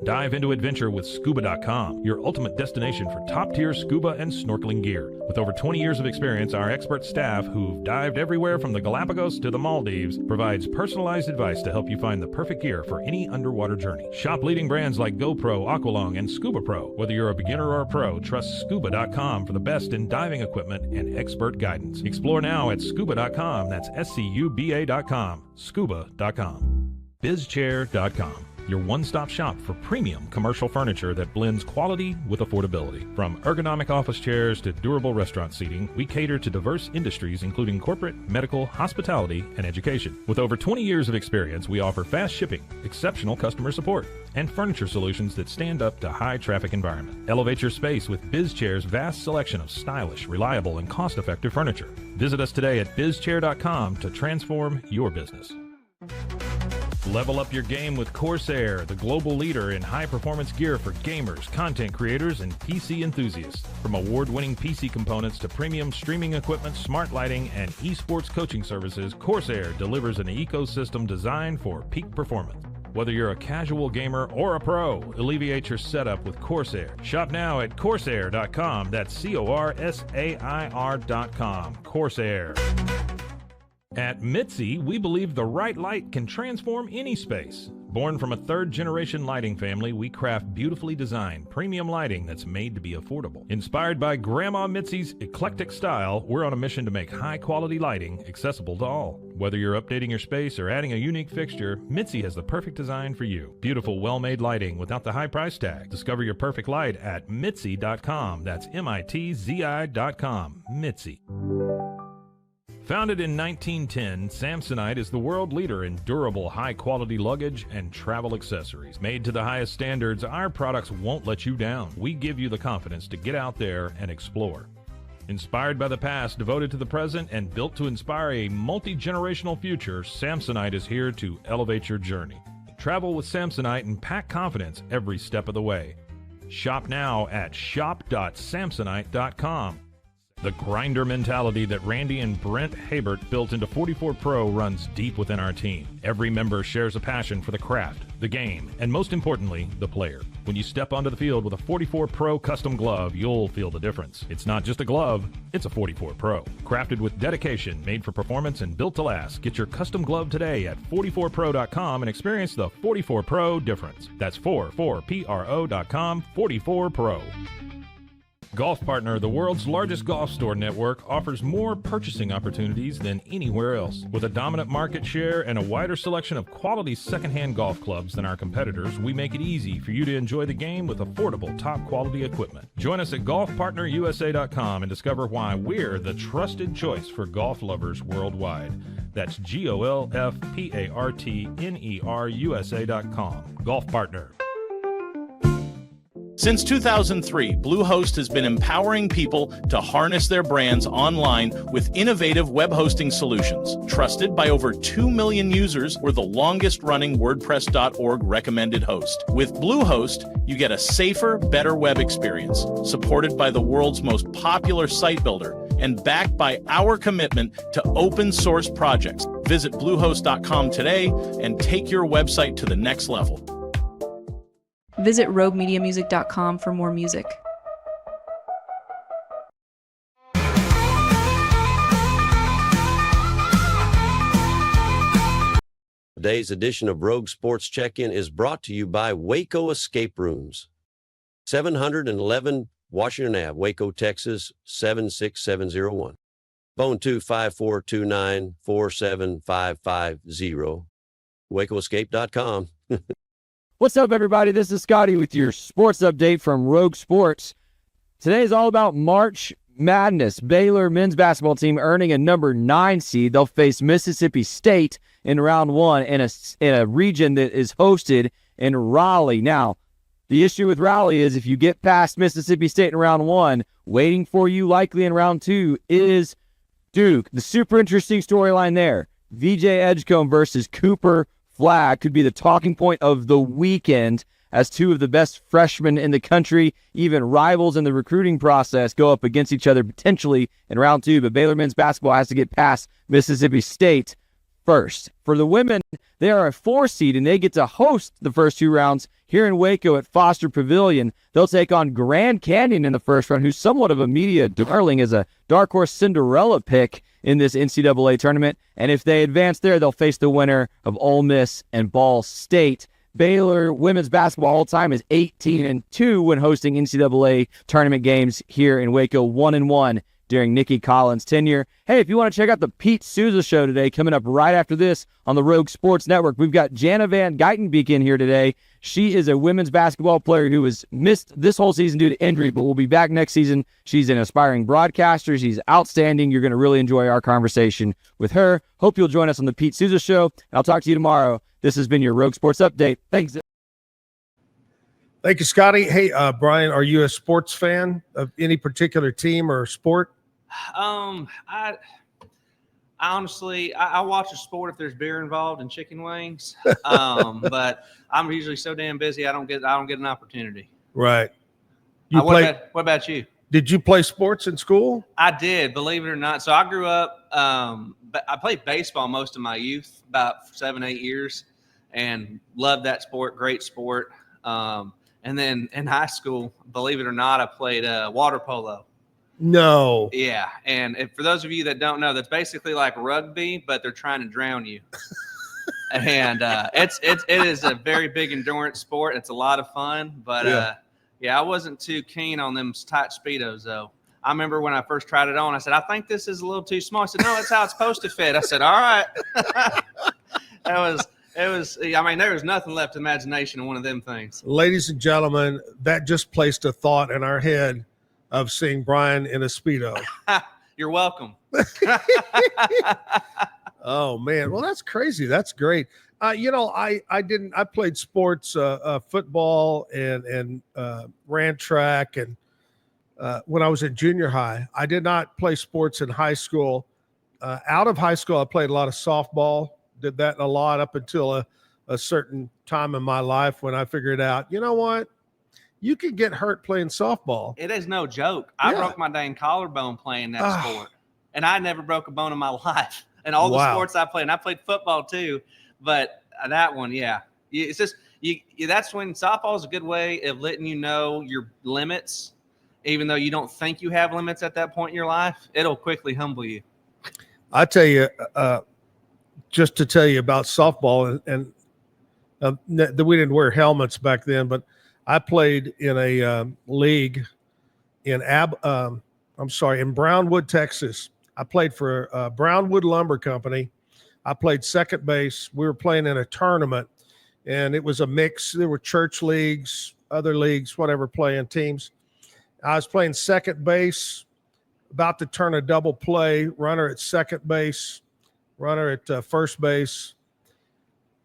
Dive into adventure with scuba.com, your ultimate destination for top-tier scuba and snorkeling gear. With over 20 years of experience, our expert staff, who've dived everywhere from the Galapagos to the Maldives, provides personalized advice to help you find the perfect gear for any underwater journey. Shop leading brands like GoPro, Aqualung, and Scuba Pro. Whether you're a beginner or a pro, trust scuba.com for the best in diving equipment and expert guidance. Explore now at scuba.com. That's SCUBA.com. Scuba.com. BizChair.com. Your one-stop shop for premium commercial furniture that blends quality with affordability. From ergonomic office chairs to durable restaurant seating, we cater to diverse industries including corporate, medical, hospitality, and education. With over 20 years of experience, we offer fast shipping, exceptional customer support, and furniture solutions that stand up to high-traffic environment. Elevate your space with BizChair's vast selection of stylish, reliable, and cost-effective furniture. Visit us today at bizchair.com to transform your business. Level up your game with Corsair, the global leader in high-performance gear for gamers, content creators, and PC enthusiasts. From award-winning PC components to premium streaming equipment, smart lighting, and esports coaching services, Corsair delivers an ecosystem designed for peak performance. Whether you're a casual gamer or a pro, alleviate your setup with Corsair. Shop now at Corsair.com. That's Corsair.com. Corsair. At Mitzi, we believe the right light can transform any space. Born from a third-generation lighting family, we craft beautifully designed, premium lighting that's made to be affordable. Inspired by Grandma Mitzi's eclectic style, we're on a mission to make high-quality lighting accessible to all. Whether you're updating your space or adding a unique fixture, Mitzi has the perfect design for you. Beautiful, well-made lighting without the high price tag. Discover your perfect light at Mitzi.com. That's MITZI.com. Mitzi. Founded in 1910, Samsonite is the world leader in durable, high-quality luggage and travel accessories. Made to the highest standards, our products won't let you down. We give you the confidence to get out there and explore. Inspired by the past, devoted to the present, and built to inspire a multi-generational future, Samsonite is here to elevate your journey. Travel with Samsonite and pack confidence every step of the way. Shop now at shop.samsonite.com. The grinder mentality that Randy and Brent Habert built into 44 Pro runs deep within our team. Every member shares a passion for the craft, the game, and most importantly, the player. When you step onto the field with a 44 Pro custom glove, you'll feel the difference. It's not just a glove, it's a 44 Pro. Crafted with dedication, made for performance, and built to last. Get your custom glove today at 44pro.com and experience the 44 Pro difference. That's 44pro.com, 44 Pro. Golf Partner, the world's largest golf store network, offers more purchasing opportunities than anywhere else. With a dominant market share and a wider selection of quality secondhand golf clubs than our competitors, we make it easy for you to enjoy the game with affordable, top-quality equipment. Join us at golfpartnerusa.com and discover why we're the trusted choice for golf lovers worldwide. That's GOLFPARTNERUSA.com. Golf Partner. Since 2003, Bluehost has been empowering people to harness their brands online with innovative web hosting solutions. Trusted by over 2 million users, we're the longest-running WordPress.org recommended host. With Bluehost, you get a safer, better web experience, supported by the world's most popular site builder, and backed by our commitment to open source projects. Visit Bluehost.com today and take your website to the next level. Visit RogueMediaMusic.com for more music. Today's edition of Rogue Sports Check-In is brought to you by Waco Escape Rooms. 711 Washington Ave, Waco, Texas, 76701. Phone 25429-47550. WacoEscape.com. What's up, everybody? This is Scotty with your sports update from Rogue Sports. Today is all about March Madness. Baylor men's basketball team earning a number 9 seed. They'll face Mississippi State in round 1 in a region that is hosted in Raleigh. Now, the issue with Raleigh is if you get past Mississippi State in round 1, waiting for you likely in round 2 is Duke. The super interesting storyline there. VJ Edgecombe versus Cooper Flagg could be the talking point of the weekend as two of the best freshmen in the country, even rivals in the recruiting process, go up against each other potentially in round 2. But Baylor men's basketball has to get past Mississippi State first. For the women, they are a 4 seed, and they get to host the first 2 rounds here in Waco at Foster Pavilion. They'll take on Grand Canyon in the first round, who's somewhat of a media darling as a dark horse Cinderella pick in this NCAA tournament. And if they advance there, they'll face the winner of Ole Miss and Ball State. Baylor women's basketball all time is 18-2 when hosting NCAA tournament games here in Waco, 1-1 during Nikki Collins' tenure. Hey, if you want to check out the Pete Souza Show today, coming up right after this on the Rogue Sports Network, we've got Jana Van Geitenbeek in here today. She is a women's basketball player who was missed this whole season due to injury, but will be back next season. She's an aspiring broadcaster. She's outstanding. You're going to really enjoy our conversation with her. Hope you'll join us on the Pete Souza Show, and I'll talk to you tomorrow. This has been your Rogue Sports Update. Thanks. Thank you, Scotty. Hey, Brian, are you a sports fan of any particular team or sport? I honestly, I watch a sport if there's beer involved and chicken wings. But I'm usually so damn busy, I don't get an opportunity. Right. What about you? Did you play sports in school? I did, believe it or not. So I grew up, I played baseball most of my youth, about 7-8 years, and loved that sport. Great sport. And then in high school, believe it or not, I played water polo. No. Yeah, and for those of you that don't know, that's basically like rugby, but they're trying to drown you. And it is a very big endurance sport. It's a lot of fun, but I wasn't too keen on them tight Speedos though. I remember when I first tried it on, I said, I think this is a little too small. I said, no, that's how it's supposed to fit. I said, all right. It was, I mean, there was nothing left to imagination in one of them things. Ladies and gentlemen, that just placed a thought in our head of seeing Brian in a Speedo. You're welcome. Oh man. Well, that's crazy. That's great. I played sports, football and ran track. And when I was in junior high, I did not play sports in high school. Out of high school, I played a lot of softball, did that a lot up until a certain time in my life when I figured out, you know what? You could get hurt playing softball. It is no joke. I broke my dang collarbone playing that sport. And I never broke a bone in my life. And all the sports I played, and I played football too. But that one, it's just that's when softball is a good way of letting you know your limits, even though you don't think you have limits at that point in your life. It'll quickly humble you. I tell you, just to tell you about softball, and we didn't wear helmets back then, but I played in a league in Brownwood, Texas. I played for Brownwood Lumber Company. I played second base. We were playing in a tournament, and it was a mix. There were church leagues, other leagues, whatever, playing teams. I was playing second base, about to turn a double play, runner at second base, runner at first base.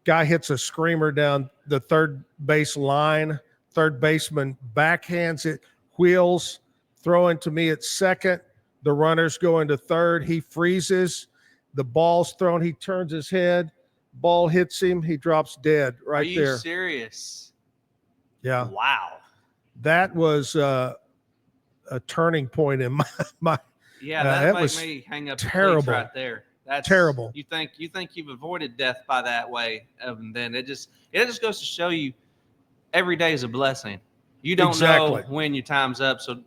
Guy hits a screamer down the third base line. Third baseman backhands it, wheels, throwing to me at second. The runner's going to third. He freezes. The ball's thrown. He turns his head. Ball hits him. He drops dead right there. Are you serious? Yeah. Wow. That was a turning point in my Yeah, that was made me hang up the terrible. cleats right there. That's terrible. You think you've avoided death by that way, and then it just goes to show you every day is a blessing. You don't know when your time's up, so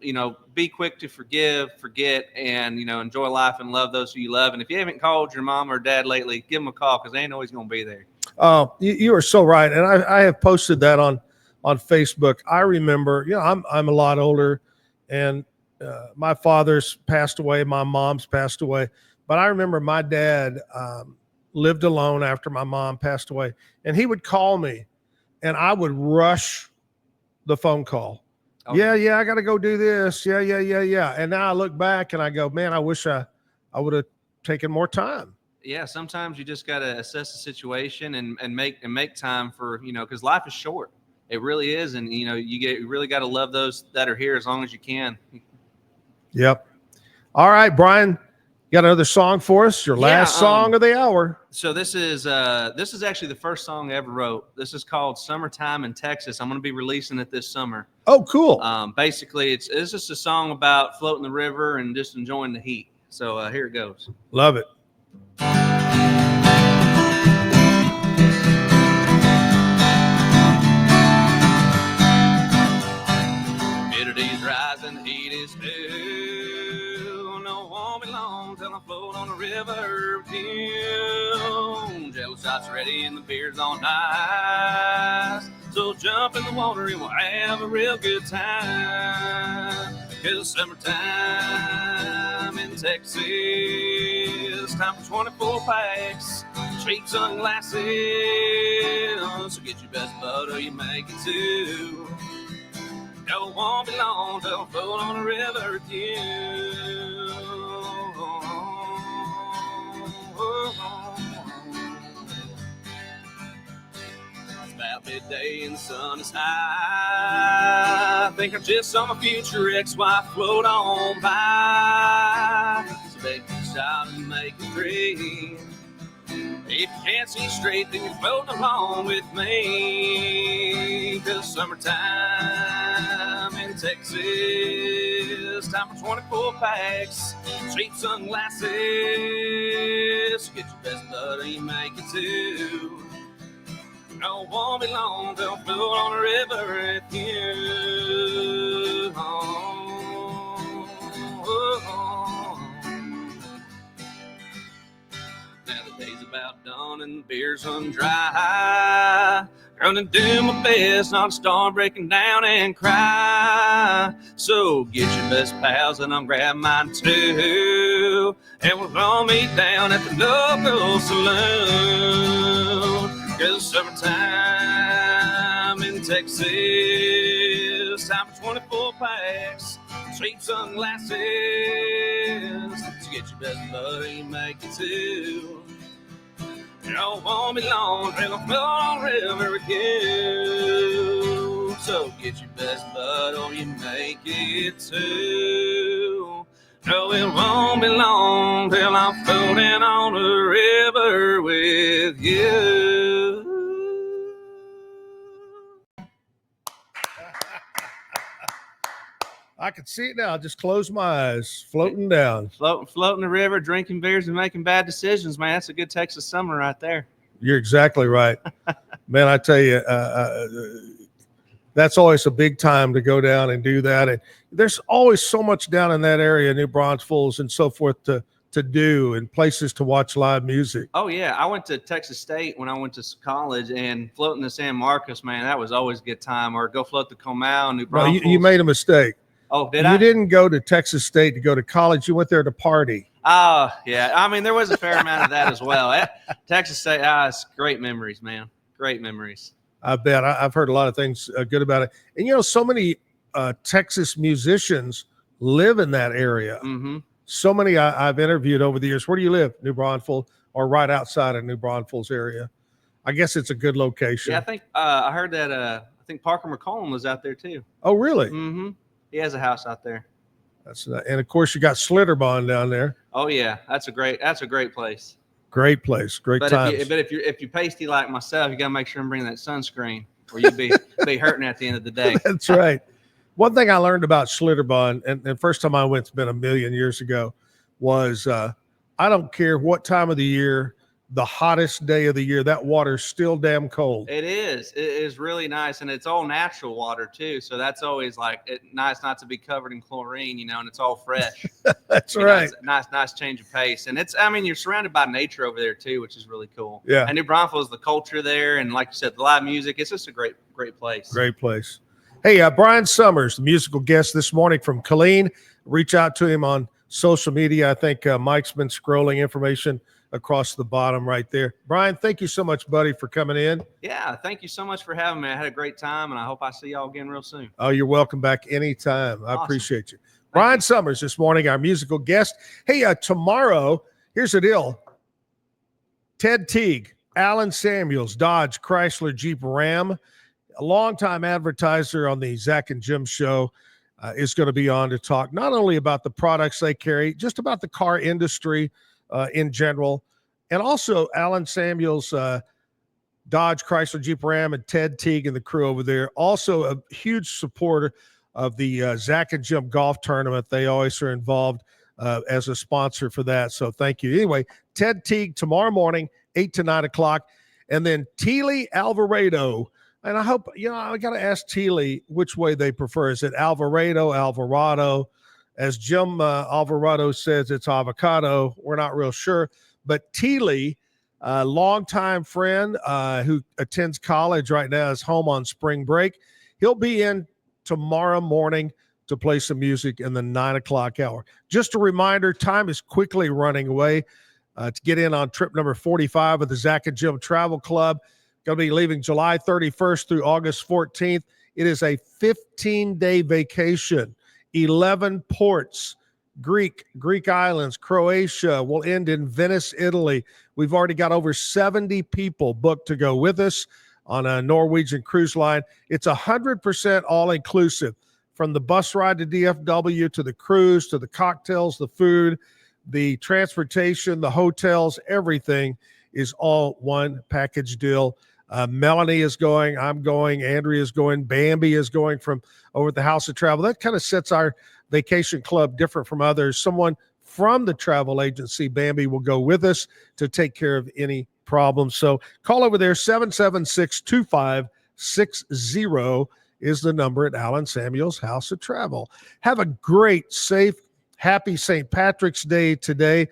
be quick to forgive, forget, and enjoy life and love those who you love. And if you haven't called your mom or dad lately, give them a call because they ain't always going to be there. Oh, you are so right, and I have posted that on Facebook. I remember, I'm a lot older, and my father's passed away, my mom's passed away, but I remember my dad lived alone after my mom passed away, and he would call me, and I would rush the phone call. Okay. Yeah, I got to go do this. Yeah. And now I look back and I go, man, I wish I would have taken more time. Yeah, sometimes you just got to assess the situation and make time for, because life is short. It really is. And, you really got to love those that are here as long as you can. Yep. All right, Bryan, you got another song for us? Your last song of the hour. So this is actually the first song I ever wrote. This is called "Summertime in Texas." I'm going to be releasing it this summer. Oh, cool. Basically, it's just a song about floating the river and just enjoying the heat. So here it goes. Love it. Humidity rising, the heat is due. No, won't be long till I float on the river with you. Jello shots ready and the beer's on ice. So jump in the water and we'll have a real good time. 'Cause summertime in Texas, time for 24 packs, cheap sunglasses. So get your best bud or you make it too. No, it won't be long till I float on the river with you. It's about midday and the sun is high. I think I just saw my future ex-wife float on by. So take a shot and make it three. If you can't see straight, then you're floating along with me. 'Cause summertime in Texas, time for 24 packs, cheap sunglasses. Get your best bud or you make it too. No, it won't be long till I float on the river with you. Now the day's about done and the beer's run dry. Gonna do my best not to start breaking down and cry. So get your best pals and I'll grab mine too. And we'll all meet down at the local saloon. 'Cause summertime in Texas, time for 24 packs, cheap sunglasses. So get your best bud and you make it too. No, it won't be long till I float on the river with you. So get your best bud or you make it too. No, it won't be long till I'm floating on the river with you. I can see it now. Just close my eyes, floating down. Floating the river, drinking beers, and making bad decisions, man. That's a good Texas summer right there. You're exactly right. Man, I tell you, that's always a big time to go down and do that. And there's always so much down in that area, New Braunfels and so forth to do and places to watch live music. Oh, yeah. I went to Texas State when I went to college, and floating to San Marcos, man, that was always a good time. Or go float to Comal, New Braunfels. You made a mistake. Oh, did you I? didn't go to Texas State to go to college. You went there to party. Oh, yeah. I mean, there was a fair amount of that as well. Texas State, it's great memories, man. Great memories. I bet. I've heard a lot of things good about it. And, you know, so many Texas musicians live in that area. Mm-hmm. So many I've interviewed over the years. Where do you live? New Braunfels, or right outside of New Braunfels area? I guess it's a good location. Yeah, I think I heard that I think Parker McCollum was out there too. Oh, really? Mm-hmm. He has a house out there. And of course you got Slitterbahn down there. Oh yeah, that's a great place. Great place, great times. But if you're pasty like myself, you got to make sure and bring that sunscreen, or you'll be hurting at the end of the day. That's right. One thing I learned about Slitterbahn, and the first time I went, it's been a million years ago, was I don't care what time of the year, the hottest day of the year, that water's still damn cold. It is. It is really nice, and it's all natural water too. So that's always nice not to be covered in chlorine, you know, and it's all fresh. That's right. Nice change of pace, and you're surrounded by nature over there too, which is really cool. Yeah. And New Braunfels, the culture there, and like you said, the live music. It's just a great place. Great place. Hey, Bryan Sommers, the musical guest this morning from Killeen. Reach out to him on social media. I think Mike's been scrolling information across the bottom right there. Bryan, thank you so much, buddy, for coming in. Yeah, thank you so much for having me. I had a great time, and I hope I see y'all again real soon. Oh, you're welcome back anytime. I Awesome. appreciate you. Bryan Sommers this morning, our musical guest. Hey, tomorrow, here's the deal. Ted Teague, Alan Samuels, Dodge, Chrysler, Jeep, Ram, a longtime advertiser on the Zach and Jim show, is going to be on to talk not only about the products they carry, just about the car industry in general. And also Alan Samuels, Dodge, Chrysler, Jeep, Ram, and Ted Teague and the crew over there. Also a huge supporter of the Zach and Jim golf tournament. They always are involved as a sponsor for that. So thank you. Anyway, Ted Teague tomorrow morning, 8 to 9 o'clock. And then Teely Alvarado. And I hope, I got to ask Teely which way they prefer. Is it Alvarado? As Jim Alvarado says, it's avocado. We're not real sure. But Teely, a longtime friend who attends college right now, is home on spring break. He'll be in tomorrow morning to play some music in the 9 o'clock hour. Just a reminder, time is quickly running away to get in on trip number 45 of the Zach and Jim Travel Club. Going to be leaving July 31st through August 14th. It is a 15-day vacation, 11 ports, Greek islands, Croatia. We'll end in Venice, Italy. We've already got over 70 people booked to go with us on a Norwegian cruise line. It's 100% all-inclusive, from the bus ride to DFW to the cruise to the cocktails, the food, the transportation, the hotels, everything is all one package deal. Melanie is going, I'm going, Andrea is going, Bambi is going from over at the House of Travel. That kind of sets our vacation club different from others. Someone from the travel agency, Bambi, will go with us to take care of any problems. So call over there, 776-2560 is the number at Alan Samuels House of Travel. Have a great, safe, happy St. Patrick's Day today.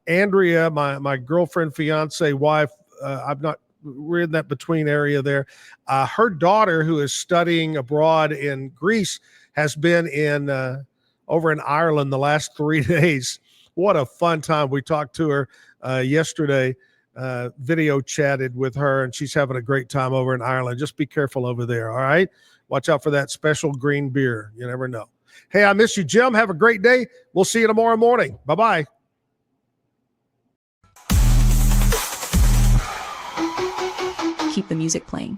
Andrea, my girlfriend, fiance, wife, we're in that between area there. Her daughter, who is studying abroad in Greece, has been over in Ireland the last 3 days. What a fun time. We talked to her yesterday, video chatted with her, and she's having a great time over in Ireland. Just be careful over there, all right? Watch out for that special green beer. You never know. Hey, I miss you, Jim. Have a great day. We'll see you tomorrow morning. Bye-bye. Keep the music playing.